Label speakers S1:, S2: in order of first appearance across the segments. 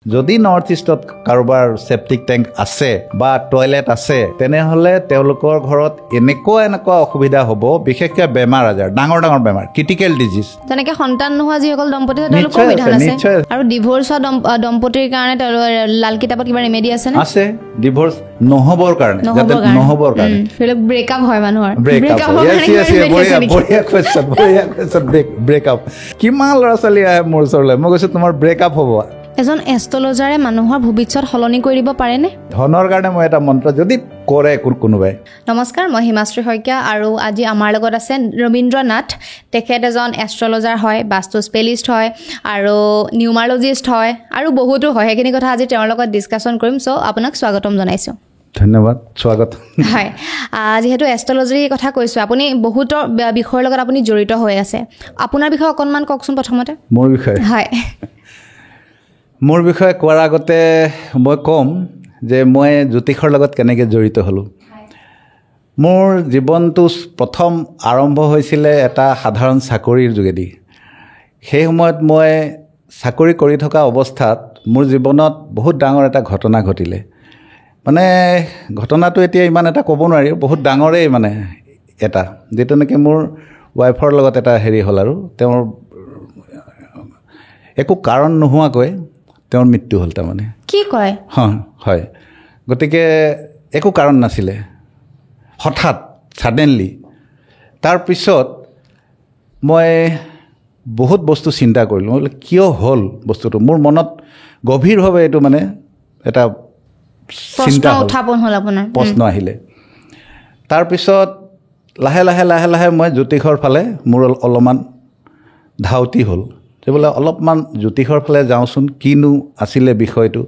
S1: যদি নৰ্থ ইষ্টত কাৰোবাৰ septic tank আছে বা টয়লেট আছে তেনেহলে তেওঁলোকৰ ঘৰত এনেকুৱা অসুবিধা হ'ব বিশেষকৈ বেমাৰ আজাৰ ডাঙৰ বেমাৰ ক্ৰিটিকেল ডিজিজ
S2: তেনেকৈ সন্তান নোহোৱা যিসকল দম্পতি তেওঁলোকৰ বিধান আছে আৰু ডিভোৰ্স হোৱা দম্পতিৰ কাৰণে লাল কিতাপত কিবা ৰেমেডি আছে নে
S1: আছে ডিভোৰ্স নহবৰ কাৰণে
S2: ব্ৰেকআপ হয় মানুহৰ
S1: ব্ৰেকআপ কিমান ল'ৰা ছোৱালী আহে মোৰ ওচৰলৈ মই কৈছো তোমাৰ ব্ৰেকআপ হ'ব
S2: এজন এষ্ট্ৰলজাৰে মানুহৰ ভৱিষ্যত সলনি কৰি দিব পাৰেনে
S1: ধনৰ কাৰণে মই এটা মন্ত্ৰ যদি কৰে কোনোবাই
S2: নমস্কাৰ মই হিমাশ্ৰী শইকীয়া আৰু আজি আমাৰ লগত আছে ৰবীন্দ্ৰ নাথ তেখেত এজন এষ্ট্ৰলজাৰ হয় বাস্তু স্পেলিষ্ট হয় আৰু নিউমাৰলজিষ্ট হয় আৰু বহুতো হয় সেইখিনি কথা আজি তেওঁৰ লগত ডিছকাশ্যন কৰিম চ' আপোনাক স্বাগতম জনাইছোঁ
S1: ধন্যবাদ স্বাগত
S2: হয় যিহেতু এষ্ট্ৰলজিৰ কথা কৈছোঁ আপুনি বহুতৰ বিষয়ৰ লগত আপুনি জড়িত হৈ আছে আপোনাৰ বিষয়ে অকণমান কওকচোন প্ৰথমতে
S1: মোৰ বিষয়ে
S2: হয়
S1: মোৰ বিষয়ে কোৱাৰ আগতে মই ক'ম যে মই জ্যোতিষৰ লগত কেনেকৈ জড়িত হ'লোঁ মোৰ জীৱনটো প্ৰথম আৰম্ভ হৈছিলে এটা সাধাৰণ চাকৰিৰ যোগেদি সেই সময়ত মই চাকৰি কৰি থকা অৱস্থাত মোৰ জীৱনত বহুত ডাঙৰ এটা ঘটনা ঘটিলে মানে ঘটনাটো এতিয়া ইমান এটা ক'ব নোৱাৰি বহুত ডাঙৰেই মানে এটা যিটো নেকি মোৰ ৱাইফৰ লগত এটা হেৰি হ'ল আৰু তেওঁৰ একো কাৰণ নোহোৱাকৈ তেওঁৰ মৃত্যু হ'ল তাৰমানে
S2: কি কয়
S1: হয় গতিকে একো কাৰণ নাছিলে হঠাৎ ছাডেনলি তাৰপিছত মই বহুত বস্তু চিন্তা কৰিলোঁ কিয় হ'ল বস্তুটো মোৰ মনত গভীৰভাৱে এইটো মানে এটা চিন্তা
S2: উত্থাপন হ'ল আপোনাৰ
S1: প্ৰশ্ন আহিলে তাৰপিছত লাহে লাহে মই জ্যোতিষৰ ফালে মোৰ অলপমান ধাউতি হ'ল যে বোলে অলপমান জ্যোতিষৰ ফালে যাওঁচোন কিনো আছিলে বিষয়টো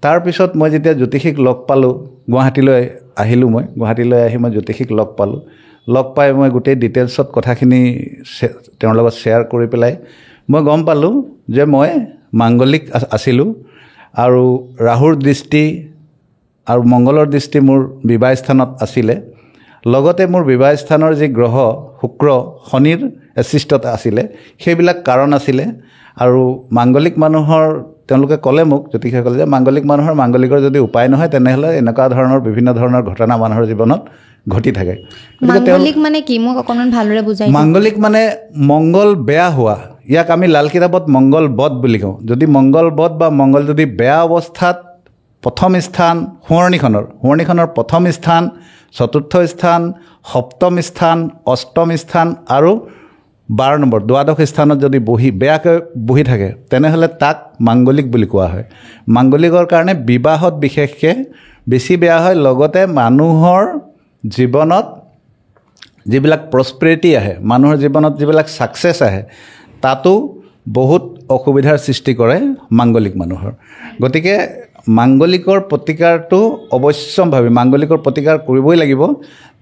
S1: তাৰপিছত মই যেতিয়া জ্যোতিষিক লগ পালোঁ গুৱাহাটীলৈ আহিলোঁ মই গুৱাহাটীলৈ আহি মই জ্যোতিষিক লগ পালোঁ লগ পাই মই গোটেই ডিটেইলছত কথাখিনি তেওঁৰ লগত শ্বেয়াৰ কৰি পেলাই মই গম পালোঁ যে মই মাংগলিক আছিলোঁ আৰু ৰাহুৰ দৃষ্টি আৰু মংগলৰ দৃষ্টি মোৰ বিবাহ স্থানত আছিলে লগতে মোৰ বিবাহ স্থানৰ যি গ্ৰহ শুক্ৰ শনিৰ এছিষ্টত আছিলে সেইবিলাক কাৰণ আছিলে আৰু মাংগলিক মানুহৰ তেওঁলোকে ক'লে মোক জ্যোতিষসকলে যে মাংগলিকৰ যদি উপায় নহয় তেনেহ'লে এনেকুৱা ধৰণৰ বিভিন্ন ধৰণৰ ঘটনা মানুহৰ জীৱনত ঘটি থাকে
S2: মাংগলিক মানে কি মোক অকণমান ভালদৰে বুজাই
S1: মাংগলিক মানে মংগল বেয়া হোৱা ইয়াক আমি লাল কিতাপত মংগল বধ বুলি কওঁ যদি মংগল বধ বা মংগল যদি বেয়া অৱস্থাত প্ৰথম স্থান শুৱনিখনৰ প্ৰথম স্থান চতুৰ্থ স্থান সপ্তম স্থান অষ্টম স্থান আৰু 12 নম্বৰ দ্বাদশ স্থানত যদি বেয়াকৈ বহি থাকে তেনেহ'লে তাক মাংগলিক বুলি কোৱা হয় মাংগলিকৰ কাৰণে বিবাহত বিশেষকৈ বেছি বেয়া হয় লগতে মানুহৰ জীৱনত যিবিলাক প্ৰস্পেৰিটি আহে মানুহৰ জীৱনত যিবিলাক ছাকচেছ আহে তাতো বহুত অসুবিধাৰ সৃষ্টি কৰে মাংগলিক মানুহৰ গতিকে মাংগলিকৰ প্ৰতিকাৰটো অৱশ্যম্ভাৱী মাংগলিকৰ প্ৰতিকাৰ কৰিবই লাগিব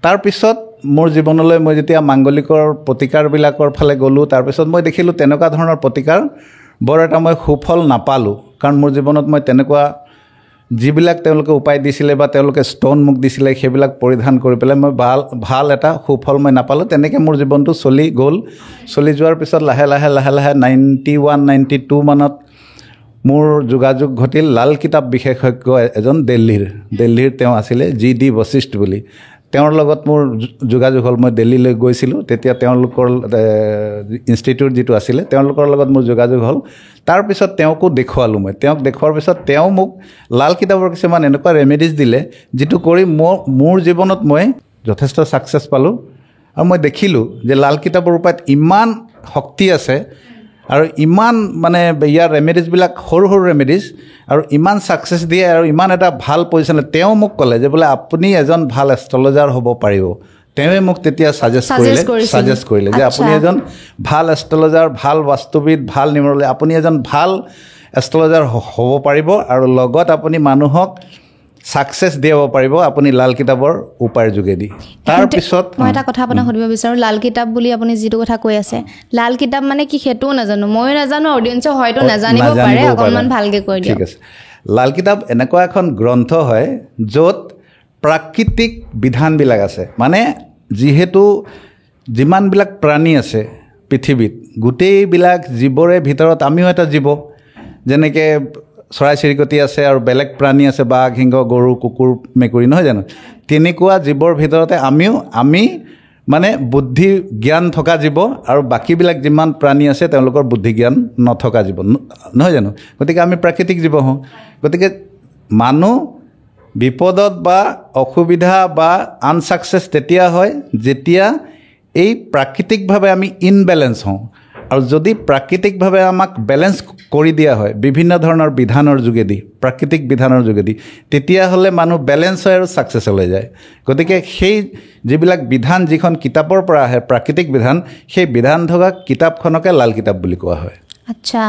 S1: তাৰপিছত মোৰ জীৱনলৈ মই যেতিয়া মাংগলিকৰ প্ৰতিকাৰবিলাকৰ ফালে গ'লোঁ তাৰপিছত মই দেখিলোঁ তেনেকুৱা ধৰণৰ প্ৰতিকাৰ বৰ এটা মই সুফল নাপালোঁ কাৰণ মোৰ জীৱনত মই তেনেকুৱা যিবিলাক তেওঁলোকে উপায় দিছিলে বা তেওঁলোকে ষ্ট'ন মোক দিছিলে সেইবিলাক পৰিধান কৰি পেলাই মই ভাল এটা সুফল মই নাপালোঁ তেনেকৈ মোৰ জীৱনটো চলি যোৱাৰ পিছত লাহে লাহে 91 92 মানত মোৰ যোগাযোগ ঘটিল লাল কিতাপ বিশেষজ্ঞ এজন দিল্লীৰ তেওঁ আছিলে GD বশিষ্ঠ বুলি তেওঁৰ লগত মোৰ যোগাযোগ হ'ল মই দিল্লীলৈ গৈছিলোঁ তেতিয়া তেওঁলোকৰ ইনষ্টিটিউট যিটো আছিলে তেওঁলোকৰ লগত মোৰ যোগাযোগ হ'ল তাৰপিছত তেওঁকো দেখুৱালোঁ মই তেওঁক দেখুৱাৰ পিছত তেওঁ মোক লাল কিতাপৰ কিছুমান এনেকুৱা ৰেমেডিজ দিলে যিটো কৰি মোৰ জীৱনত মই যথেষ্ট ছাকচেছ পালোঁ আৰু মই দেখিলোঁ যে লাল কিতাপৰ ওপৰত ইমান শক্তি আছে আৰু ইমান মানে ইয়াৰ ৰেমেডিজবিলাক সৰু ৰেমেডিজ আৰু ইমান ছাকচেছ দিয়ে আৰু ইমান এটা ভাল পজিশ্যন তেওঁ মোক ক'লে যে বোলে আপুনি এজন ভাল এষ্ট্ৰলজাৰ হ'ব পাৰিব তেওঁৱে মোক তেতিয়া ছাজেষ্ট কৰিলে যে আপুনি এজন ভাল এষ্ট্ৰলজাৰ ভাল বাস্তুবিদ ভাল নিউমাৰলজি আপুনি এজন ভাল এষ্ট্ৰলজাৰ হ'ব পাৰিব আৰু লগত আপুনি মানুহক ছাকচেছ দিব পাৰিব আপুনি লাল কিতাপৰ উপায়ৰ যোগেদি তাৰপিছত
S2: মই এটা কথা আপোনাক সুধিব বিচাৰোঁ লাল কিতাপ বুলি আপুনি যিটো কথা কৈ আছে লাল কিতাপ মানে কি সেইটোও নাজানো ময়ো নাজানো অডিয়েঞ্চে হয়তো নাজানিব পাৰে অকণমান ভালকৈ কৈ দিয়ক
S1: ঠিক আছে লাল কিতাপ এনেকুৱা এখন গ্ৰন্থ হয় য'ত প্ৰাকৃতিক বিধানবিলাক আছে মানে যিহেতু যিমানবিলাক প্ৰাণী আছে পৃথিৱীত গোটেইবিলাক জীৱৰে ভিতৰত আমিও এটা জীৱ যেনেকৈ চৰাই চিৰিকটি আছে আৰু বেলেগ প্ৰাণী আছে বাঘ সিংহ গৰু কুকুৰ মেকুৰী নহয় জানো তেনেকুৱা জীৱৰ ভিতৰতে আমি মানে বুদ্ধি জ্ঞান থকা জীৱ আৰু বাকীবিলাক যিমান প্ৰাণী আছে তেওঁলোকৰ বুদ্ধি জ্ঞান নথকা জীৱ নহয় জানো গতিকে আমি প্ৰাকৃতিক জীৱ হওঁ গতিকে মানুহ বিপদত বা অসুবিধা বা আনচাকচেছ তেতিয়া হয় যেতিয়া এই প্ৰাকৃতিকভাৱে আমি ইনবেলেঞ্চ হওঁ আৰু যদি প্ৰাকৃতিকভাৱে আমাক বেলেঞ্চ কৰি দিয়া হয় বিভিন্ন ধৰণৰ বিধানৰ যোগেদি প্ৰাকৃতিক বিধানৰ যোগেদি তেতিয়াহ'লে মানুহ বেলেঞ্চ হয় আৰু ছাকচেছলৈ যায় গতিকে সেই যিবিলাক বিধান যিখন কিতাপৰ পৰা আহে প্ৰাকৃতিক বিধান সেই বিধান থকা কিতাপখনকে লাল কিতাপ বুলি কোৱা হয়
S2: আচ্ছা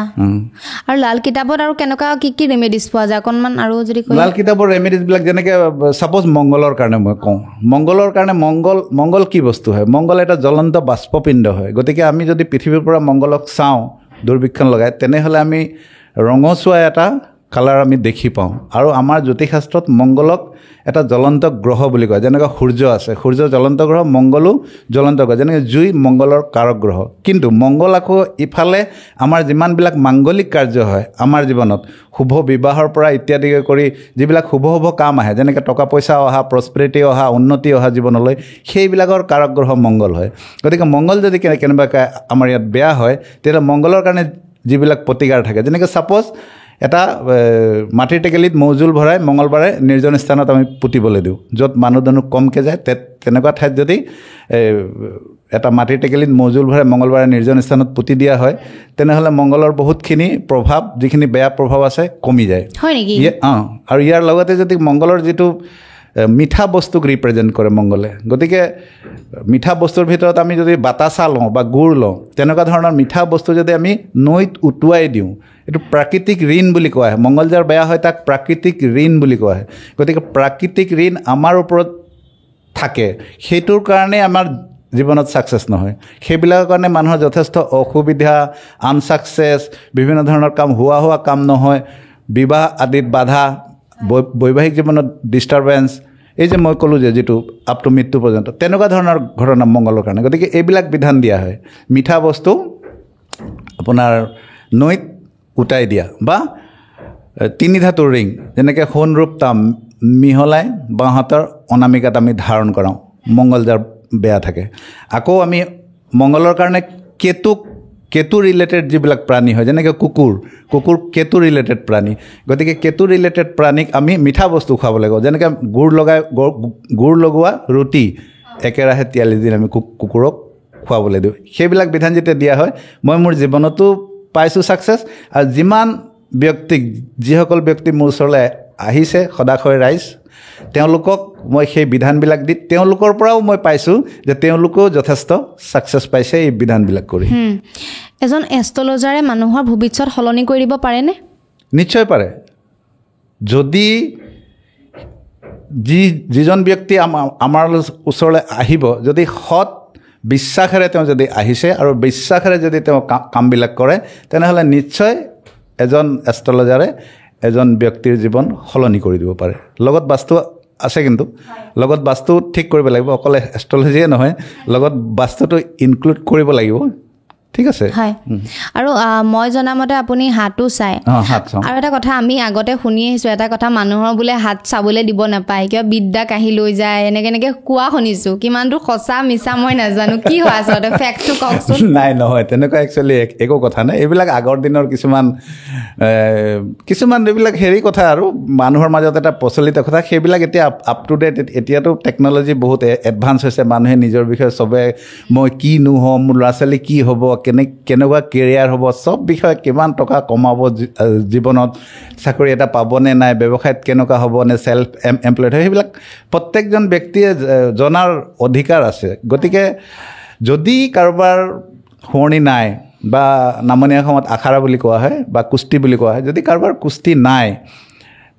S2: আৰু লাল কিতাপত আৰু কেনেকুৱা কি ৰেমেডিজ পোৱা যায় অকণমান আৰু যদি
S1: লাল কিতাপৰ ৰেমেডিজবিলাক যেনেকৈ ছাপ'জ মংগলৰ কাৰণে মই কওঁ মংগলৰ কাৰণে মংগল কি বস্তু হয় মংগল এটা জ্বলন্ত বাষ্পপিণ্ড হয় গতিকে আমি যদি পৃথিৱীৰ পৰা মংগলক চাওঁ দূৰবীক্ষণ লগাই তেনেহ'লে আমি ৰঙচুৱা এটা কালাৰ আমি দেখি পাওঁ আৰু আমাৰ জ্যোতিষশাস্ত্ৰত মংগলক এটা জ্বলন্ত গ্ৰহ বুলি কয় যেনেকৈ সূৰ্য আছে সূৰ্য জ্বলন্ত গ্ৰহ মংগলো জ্বলন্ত গ্ৰহ যেনেকৈ জুই মংগলৰ কাৰক গ্ৰহ কিন্তু মংগল আকৌ ইফালে আমাৰ যিমানবিলাক মাংগলিক কাৰ্য হয় আমাৰ জীৱনত শুভ বিবাহৰ পৰা ইত্যাদি কৰি যিবিলাক শুভ কাম আহে যেনেকৈ টকা পইচা অহা প্ৰস্পেৰিটি অহা উন্নতি অহা জীৱনলৈ সেইবিলাকৰ কাৰক গ্ৰহ মংগল হয় গতিকে মংগল যদি কেনেবাকৈ আমাৰ ইয়াত বেয়া হয় তেতিয়া মংগলৰ কাৰণে যিবিলাক প্ৰতিকাৰ থাকে যেনেকৈ ছাপ'জ এটা মাটিৰ টেকেলিত মৌজোল ভৰাই মঙলবাৰে নিৰ্জন স্থানত আমি পুতিবলৈ দিওঁ য'ত মানুহ দুনুহ কমকৈ যায় তেনেকুৱা ঠাইত যদি এটা মাটিৰ টেকেলিত মৌজোল ভৰাই মঙলবাৰে নিৰ্জন স্থানত পুতি দিয়া হয় তেনেহ'লে মংগলৰ বহুতখিনি প্ৰভাৱ যিখিনি বেয়া প্ৰভাৱ আছে কমি যায়
S2: হয় নেকি
S1: আৰু ইয়াৰ লগতে যদি মংগলৰ যিটো মিঠা বস্তুক ৰিপ্ৰেজেণ্ট কৰে মংগলে গতিকে মিঠা বস্তুৰ ভিতৰত আমি যদি বাতাচা লওঁ বা গুড় লওঁ তেনেকুৱা ধৰণৰ মিঠা বস্তু যদি আমি নৈত উটুৱাই দিওঁ এইটো প্ৰাকৃতিক ঋণ বুলি কোৱা হয় মংগল যাৰ বেয়া হয় তাক প্ৰাকৃতিক ঋণ বুলি কোৱা হয় গতিকে প্ৰাকৃতিক ঋণ আমাৰ ওপৰত থাকে সেইটোৰ কাৰণে আমাৰ জীৱনত ছাকচেছ নহয় সেইবিলাকৰ কাৰণে মানুহৰ যথেষ্ট অসুবিধা আনছাকচেছ বিভিন্ন ধৰণৰ কাম হোৱা কাম নহয় বিবাহ আদিত বাধা বৈবাহিক জীৱনত ডিষ্টাৰবেঞ্চ এই যে মই ক'লোঁ যে যিটো আপ টু মৃত্যু পৰ্যন্ত তেনেকুৱা ধৰণৰ ঘটনা মংগলৰ কাৰণে গতিকে এইবিলাক বিধান দিয়া হয় মিঠা বস্তু আপোনাৰ নৈত উটাই দিয়া বা তিনি ধাতুৰ ৰিং যেনেকৈ সোণ ৰূপ তাম মিহলাই বাঁহাতৰ অনামিকাত আমি ধাৰণ কৰাওঁ মংগল যাৰ বেয়া থাকে আকৌ আমি মংগলৰ কাৰণে কেতু ৰিলেটেড যিবিলাক প্ৰাণী হয় যেনেকৈ কুকুৰ কেতু ৰিলেটেড প্ৰাণী গতিকে কেতু ৰিলেটেড প্ৰাণীক আমি মিঠা বস্তু খুৱাব লাগিব যেনেকৈ গুড় লগোৱা ৰুটি একেৰাহে তিয়ালি দি আমি কুকুৰক খুৱাবলৈ দিওঁ সেইবিলাক বিধান যেতিয়া দিয়া হয় মই মোৰ জীৱনতো পাইছোঁ ছাকচেছ আৰু যিসকল ব্যক্তি মোৰ ওচৰলৈ আহিছে সদাশয় ৰাইজ তেওঁলোকক মই সেই বিধানবিলাক দি তেওঁলোকৰ পৰাও মই পাইছোঁ যে তেওঁলোকেও যথেষ্ট ছাকচেছ পাইছে এই বিধানবিলাক কৰি
S2: এজন এষ্ট্ৰলজাৰে মানুহৰ ভৱিষ্যত সলনি কৰি দিব পাৰেনে
S1: নিশ্চয় পাৰে যদি যিজন ব্যক্তি আমাৰ ওচৰলৈ আহিব যদি সৎ বিশ্বাসেৰে তেওঁ যদি আহিছে আৰু বিশ্বাসেৰে যদি তেওঁ কামবিলাক কৰে তেনেহ'লে নিশ্চয় এজন এষ্ট্ৰলজাৰে এজন ব্যক্তিৰ জীৱন সলনি কৰি দিব পাৰে লগত বাস্তু আছে কিন্তু লগত বাস্তু ঠিক কৰিব লাগিব অকল এষ্ট্ৰলজিয়ে নহয় লগত বাস্তুটো ইনক্লুড কৰিব লাগিব ঠিক আছে
S2: হয় আৰু মই জনামতে আপুনি হাতো চাই আৰু এটা কথা আমি আগতে শুনি আহিছোঁ এটা কথা মানুহৰ বোলে হাত চাবলৈ দিব নাপায় কিবা বিদ্যা কাঢ়ি লৈ যায় এনেকৈ কোৱা শুনিছোঁ কিমান দূৰ সঁচা মিছা মই নাজানো কি হয় আচলতে ফেক্টটো কওকচোন
S1: নাই নহয় তেনেকুৱা একচুৱেলি একো কথা নাই এইবিলাক আগৰ দিনৰ কিছুমান এইবিলাক কথা আৰু মানুহৰ মাজত এটা প্ৰচলিত কথা সেইবিলাক এতিয়া আপ টু ডেট এতিয়াতো টেকন'লজি বহুত এডভান্স হৈছে মানুহে নিজৰ বিষয়ে চবে মই কিনো হ'ম মোৰ ল'ৰা ছোৱালী কি হ'ব কেনেকুৱা কেৰিয়াৰ হ'ব চব বিষয়ে কিমান টকা কমাব জীৱনত চাকৰি এটা পাবনে নাই ব্যৱসায়ত কেনেকুৱা হ'ব নে ছেল্ফ এমপ্লয়ড হয় সেইবিলাক প্ৰত্যেকজন ব্যক্তিয়ে জনাৰ অধিকাৰ আছে গতিকে যদি কাৰোবাৰ শুৱনি নাই বা নামনি অসমত আখাৰা বুলি কোৱা হয় বা কুস্তি বুলি কোৱা হয় যদি কাৰোবাৰ কুস্তি নাই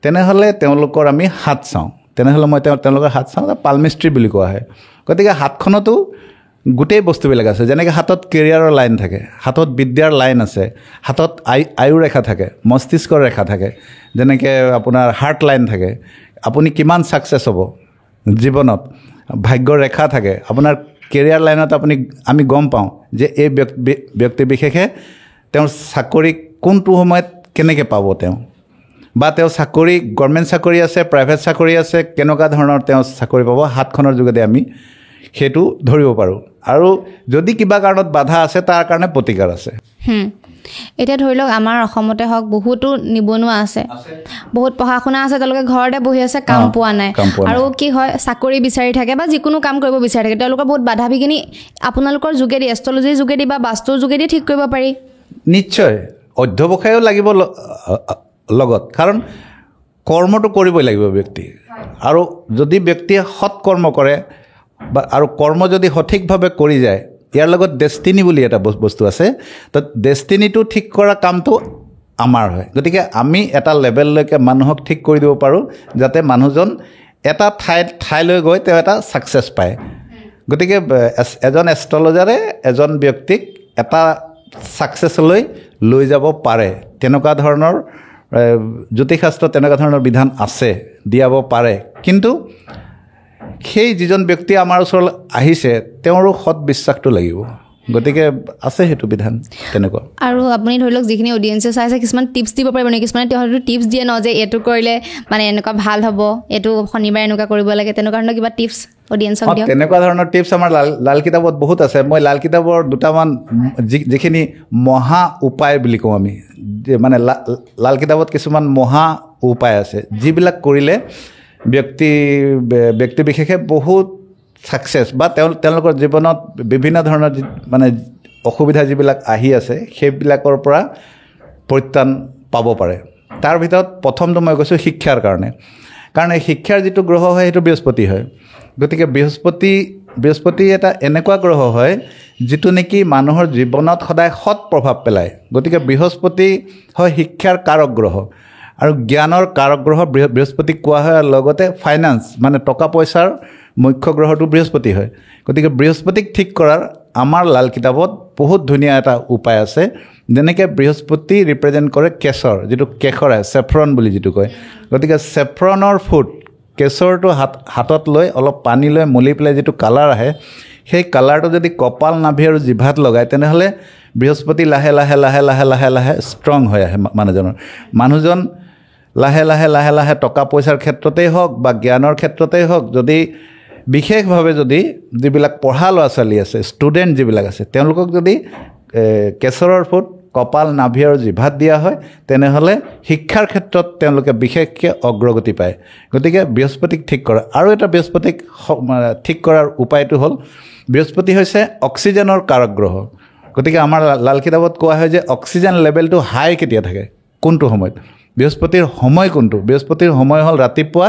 S1: তেনেহ'লে তেওঁলোকৰ আমি হাত চাওঁ তেনেহ'লে মই তেওঁলোকৰ হাত চাওঁ পালমিষ্ট্ৰি বুলি কোৱা হয় গতিকে হাতখনতো গোটেই বস্তুবিলাক আছে যেনেকৈ হাতত কেৰিয়াৰৰ লাইন থাকে হাতত বিদ্যাৰ লাইন আছে হাতত আয়ু ৰেখা থাকে মস্তিষ্কৰ ৰেখা থাকে যেনেকৈ আপোনাৰ হাৰ্ট লাইন থাকে আপুনি কিমান ছাকচেছ হ'ব জীৱনত ভাগ্যৰ ৰেখা থাকে আপোনাৰ কেৰিয়াৰ লাইনত আমি গম পাওঁ যে এই ব্যক্তি বিশেষে তেওঁৰ চাকৰি কোনটো সময়ত কেনেকৈ পাব তেওঁ বা তেওঁ চাকৰি গভৰ্ণমেণ্ট চাকৰি আছে প্ৰাইভেট চাকৰি আছে কেনেকুৱা ধৰণৰ তেওঁ চাকৰি পাব হাতখনৰ যোগেদি আমি সেইটো ধৰিব পাৰোঁ আৰু যদি কিবা কাৰণত বাধা আছে তাৰ কাৰণে প্ৰতিকাৰ আছে
S2: এতিয়া ধৰি লওক আমাৰ অসমতে হওক বহুতো নিবনুৱা আছে বহুত পঢ়া শুনা আছে তেওঁলোকে ঘৰতে বহি আছে কাম পোৱা নাই আৰু কি হয় চাকৰি বিচাৰি থাকে বা যিকোনো কাম কৰিব বিচাৰি থাকে তেওঁলোকৰ বহুত বাধা বিঘিনি আপোনালোকৰ যোগেদি এষ্ট্ৰলজিৰ যোগেদি বা বাস্তুৰ যোগেদি ঠিক কৰিব পাৰি
S1: নিশ্চয় অধ্যৱসায়ো লাগিব লগত কাৰণ কৰ্মটো কৰিবই লাগিব ব্যক্তি আৰু যদি ব্যক্তিয়ে সৎ কৰ্ম কৰে বা আৰু কৰ্ম যদি সঠিকভাৱে কৰি যায় ইয়াৰ লগত ডেষ্টিনি বুলি এটা বস্তু আছে তো ডেষ্টিনিটো ঠিক কৰা কামটো আমাৰ হয় গতিকে আমি এটা লেভেললৈকে মানুহক ঠিক কৰি দিব পাৰোঁ যাতে মানুহজন এটা ঠাইলৈ গৈ তেওঁ এটা ছাকচেছ পায় গতিকে এজন এষ্ট্ৰলজাৰে এজন ব্যক্তিক এটা ছাকচেছলৈ লৈ যাব পাৰে তেনেকুৱা ধৰণৰ জ্যোতিষশাস্ত্ৰ তেনেকুৱা ধৰণৰ বিধান আছে দিয়াব পাৰে কিন্তু সেই যিজন ব্যক্তি আমাৰ ওচৰলৈ আহিছে তেওঁৰো সৎ বিশ্বাসটো লাগিব গতিকে আছে সেইটো বিধান তেনেকুৱা
S2: আৰু আপুনি ধৰি লওক যিখিনি অডিয়েঞ্চে চাইছে কিছুমান টিপছ দিব পাৰিব নেকি কিছুমানে তেওঁলোকে টিপছ দিয়ে ন যে এইটো কৰিলে মানে এনেকুৱা ভাল হ'ব এইটো শনিবাৰে এনেকুৱা কৰিব লাগে তেনেকুৱা ধৰণৰ কিবা টিপছ অডিয়েঞ্চক দিয়ক
S1: তেনেকুৱা ধৰণৰ টিপছ আমাৰ লাল কিতাপত বহুত আছে মই লাল কিতাপৰ দুটামান যিখিনি মহা উপায় বুলি কওঁ আমি মানে লাল কিতাপত কিছুমান মহা উপায় আছে যিবিলাক কৰিলে ব্যক্তি বিশেষে বহুত ছাকচেছ বা তেওঁলোকৰ জীৱনত বিভিন্ন ধৰণৰ মানে অসুবিধা যিবিলাক আহি আছে সেইবিলাকৰ পৰা পৰিত্ৰাণ পাব পাৰে তাৰ ভিতৰত প্ৰথমটো মই কৈছোঁ শিক্ষাৰ কাৰণে কাৰণ এই শিক্ষাৰ যিটো গ্ৰহ হয় সেইটো বৃহস্পতি হয় গতিকে বৃহস্পতি এটা এনেকুৱা গ্ৰহ হয় যিটো নেকি মানুহৰ জীৱনত সদায় সৎ প্ৰভাৱ পেলায় গতিকে বৃহস্পতি হয় শিক্ষাৰ কাৰক গ্ৰহ আৰু জ্ঞানৰ কাৰক গ্ৰহ বৃহস্পতিক কোৱা হয় আৰু লগতে ফাইনেন্স মানে টকা পইচাৰ মুখ্য গ্ৰহটো বৃহস্পতি হয় গতিকে বৃহস্পতিক ঠিক কৰাৰ আমাৰ লাল কিতাপত বহুত ধুনীয়া এটা উপায় আছে যেনেকৈ বৃহস্পতি ৰিপ্ৰেজেণ্ট কৰে কেশৰ যিটো কেশৰে চেফ্ৰন বুলি যিটো কয় গতিকে চেফ্ৰনৰ ফুট কেশৰটো হাতত লৈ অলপ পানী লৈ মলি পেলাই যিটো কালাৰ আহে সেই কালাৰটো যদি কপাল নাভি আৰু জিভাত লগায় তেনেহ'লে বৃহস্পতি লাহে লাহে লাহে লাহে লাহে লাহে ষ্ট্ৰং হৈ আহে মানুহজন লাহে লাহে লাহে লাহে টকা পইচাৰ ক্ষেত্ৰতেই হওক বা জ্ঞানৰ ক্ষেত্ৰতেই হওক যদি বিশেষভাৱে যদি যিবিলাক পঢ়া ল'ৰা ছোৱালী আছে ষ্টুডেণ্ট যিবিলাক আছে তেওঁলোকক যদি কেশৰৰ ফুট কপাল নাভি আৰু জিভাত দিয়া হয় তেনেহ'লে শিক্ষাৰ ক্ষেত্ৰত তেওঁলোকে বিশেষকৈ অগ্ৰগতি পায় গতিকে বৃহস্পতিক ঠিক কৰা আৰু এটা বৃহস্পতিক ঠিক কৰাৰ উপায়টো হ'ল বৃহস্পতি হৈছে অক্সিজেনৰ কাৰক গ্ৰহ গতিকে আমাৰ লাল কিতাপত কোৱা হয় যে অক্সিজেন লেভেলটো হাই কেতিয়া থাকে কোনটো সময়ত বৃহস্পতিৰ সময় কোনটো বৃহস্পতিৰ সময় হ'ল ৰাতিপুৱা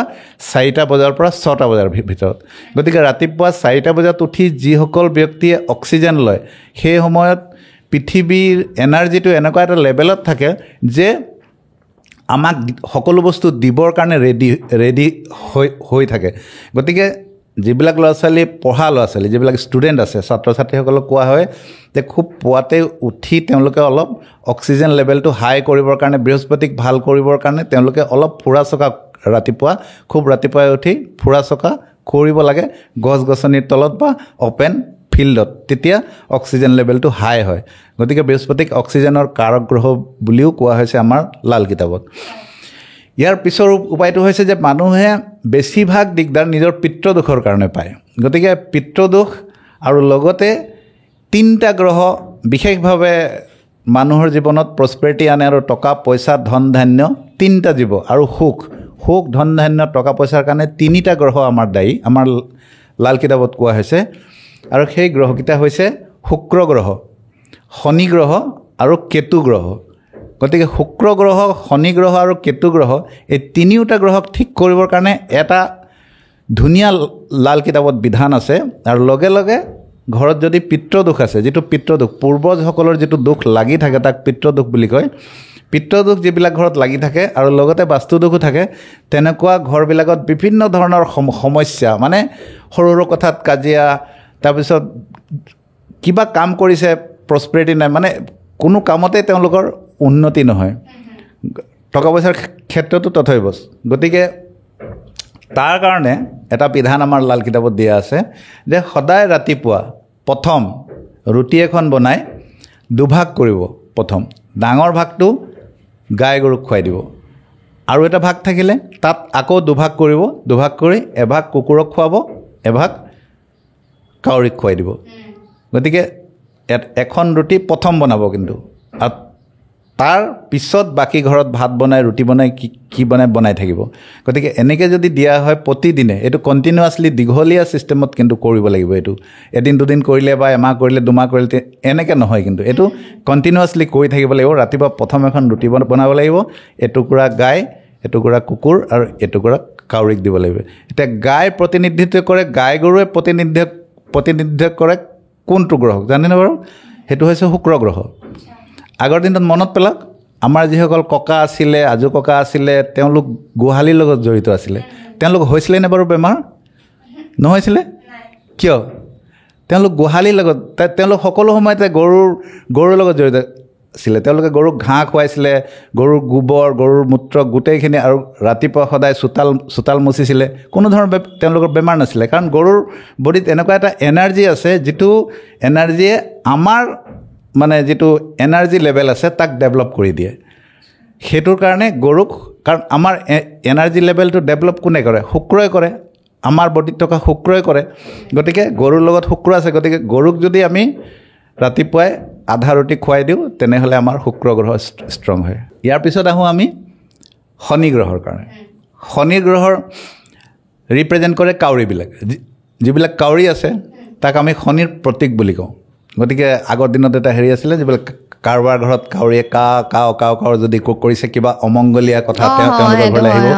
S1: 4টা বজাৰ পৰা 6টা বজাৰ ভিতৰত গতিকে ৰাতিপুৱা 4টা বজাত উঠি যিসকল ব্যক্তিয়ে অক্সিজেন লয় সেই সময়ত পৃথিৱীৰ এনাৰ্জিটো এনেকুৱা এটা লেভেলত থাকে যে আমাক সকলো বস্তু দিবৰ কাৰণে ৰেডি হৈ থাকে গতিকে যিবিলাক ল'ৰা ছোৱালী পঢ়া ল'ৰা ছোৱালী যিবিলাক ষ্টুডেণ্ট আছে ছাত্ৰ ছাত্ৰীসকলক কোৱা হয় যে খুব পুৱাতে উঠি তেওঁলোকে অলপ অক্সিজেন লেভেলটো হাই কৰিবৰ কাৰণে বৃহস্পতিক ভাল কৰিবৰ কাৰণে তেওঁলোকে অলপ ফুৰা চকা ৰাতিপুৱা খুব ৰাতিপুৱাই উঠি ফুৰা চকা কৰিব লাগে গছ গছনিৰ তলত বা অ'পেন ফিল্ডত তেতিয়া অক্সিজেন লেভেলটো হাই হয় গতিকে বৃহস্পতিক অক্সিজেনৰ কাৰক গ্ৰহ বুলিও কোৱা হৈছে আমাৰ লাল কিতাপত ইয়াৰ পিছৰ উপায়টো হৈছে যে মানুহে বেছিভাগ দিগদাৰ নিজৰ পিতৃদোষৰ কাৰণে পায় গতিকে পিতৃদোষ আৰু লগতে 3টা গ্ৰহ বিশেষভাৱে মানুহৰ জীৱনত প্ৰস্পেৰিটি আনে আৰু টকা পইচা ধন ধান্য 3টা জীৱ আৰু সুখ ধন ধান্য টকা পইচাৰ কাৰণে 3টা গ্ৰহ আমাৰ দায়ী আমাৰ লাল কিতাপত কোৱা হৈছে আৰু সেই গ্ৰহকেইটা হৈছে শুক্ৰ গ্ৰহ শনি গ্ৰহ আৰু কেতু গ্ৰহ গতিকে শুক্ৰ গ্ৰহ শনি গ্ৰহ আৰু কেতু গ্ৰহ এই 3টা গ্ৰহক ঠিক কৰিবৰ কাৰণে এটা ধুনীয়া লাল কিতাপত বিধান আছে আৰু লগে লগে ঘৰত যদি পিতৃদোষ আছে যিটো পিতৃদোষ পূৰ্বজসকলৰ যিটো দুখ লাগি থাকে তাক পিতৃদোষ বুলি কয় পিতৃদোষ যিবিলাক ঘৰত লাগি থাকে আৰু লগতে বাস্তুদোষো থাকে তেনেকুৱা ঘৰবিলাকত বিভিন্ন ধৰণৰ সমস্যা মানে সৰু সৰু কথাত কাজিয়া তাৰপিছত কিবা কাম কৰিছে প্ৰস্পেৰিটি নাই মানে কোনো কামতে তেওঁলোকৰ উন্নতি নহয় টকা পইচাৰ ক্ষেত্ৰতো তথৈবচ গতিকে তাৰ কাৰণে এটা বিধান আমাৰ লাল কিতাপত দিয়া আছে যে সদায় ৰাতিপুৱা প্ৰথম ৰুটি এখন বনাই দুভাগ কৰিব প্ৰথম ডাঙৰ ভাগটো গাই গৰুক খুৱাই দিব আৰু এটা ভাগ থাকিলে তাত আকৌ দুভাগ কৰিব, দুভাগ কৰি এভাগ কুকুৰক খুৱাব, এভাগ কাউৰীক খুৱাই দিব। গতিকে এখন ৰুটি প্ৰথম বনাব কিন্তু, আৰু তাৰ পিছত বাকী ঘৰত ভাত বনাই ৰুটি বনাই কি বনাই থাকিব। গতিকে এনেকৈ যদি দিয়া হয় প্ৰতিদিনে, এইটো কণ্টিনিউৱাছলি দীঘলীয়া ছিষ্টেমত কিন্তু কৰিব লাগিব। এইটো এদিন দুদিন কৰিলে বা এমাহ কৰিলে দুমাহ কৰিলে এনেকৈ নহয়, কিন্তু এইটো কণ্টিনিউৱাছলি কৰি থাকিব লাগিব। ৰাতিপুৱা প্ৰথম এখন ৰুটি বনাব লাগিব, এটুকুৰা গাই, এটুকুৰা কুকুৰ আৰু এটুকুৰা কাউৰীক দিব লাগিব। এতিয়া গাই প্ৰতিনিধিত্ব কৰে, গাই গৰুৱে প্ৰতিনিধিত্ব কৰে কোনটো গ্ৰহক জানেনে বাৰু? সেইটো হৈছে শুক্ৰ গ্ৰহ। আগৰ দিনত মনত পেলাওক, আমাৰ যিসকল ককা আছিলে, আজু ককা আছিলে, তেওঁলোক গোহালিৰ লগত জড়িত আছিলে। তেওঁলোক হৈছিলে নে বাৰু বেমাৰ? নহৈছিলে? কিয়? তেওঁলোক গোহালিৰ লগত, তেওঁলোক সকলো সময়তে গৰুৰ লগত জড়িত আছিলে। তেওঁলোকে গৰুক ঘাঁহ খুৱাইছিলে, গৰুৰ গোবৰ, গৰুৰ মূত্ৰ গোটেইখিনি, আৰু ৰাতিপুৱা সদায় চোতাল মুচিছিলে। কোনো ধৰণৰ তেওঁলোকৰ বেমাৰ নাছিলে, কাৰণ গৰুৰ বডিত এনেকুৱা এটা এনাৰ্জি আছে, যিটো এনাৰ্জিয়ে আমাৰ মানে যিটো এনাৰ্জি লেভেল আছে তাক ডেভেলপ কৰি দিয়ে। সেইটোৰ কাৰণে গৰুক, কাৰণ আমাৰ এনাৰ্জি লেভেলটো ডেভেলপ কোনে কৰে? শুক্ৰই কৰে, আমাৰ বডিত থকা শুক্ৰই কৰে। গতিকে গৰুৰ লগত শুক্ৰ আছে। গতিকে গৰুক যদি আমি ৰাতিপুৱাই আধা ৰুটি খুৱাই দিওঁ, তেনেহ'লে আমাৰ শুক্ৰ গ্ৰহ ষ্ট্ৰং হয়। ইয়াৰ পিছত আহোঁ আমি শনি গ্ৰহৰ কাৰণে। শনি গ্ৰহৰ ৰিপ্ৰেজেণ্ট কৰে কাউৰীবিলাক। যিবিলাক কাউৰী আছে তাক আমি শনিৰ প্ৰতীক বুলি কওঁ। গতিকে আগৰ দিনত এটা হেৰি আছিলে, যিবিলাক কাৰোবাৰ ঘৰত কাউৰীয়ে কাও যদি কৰিছে, কিবা অমংগলীয়া কথা তেওঁলোকৰ ঘৰলৈ আহিব,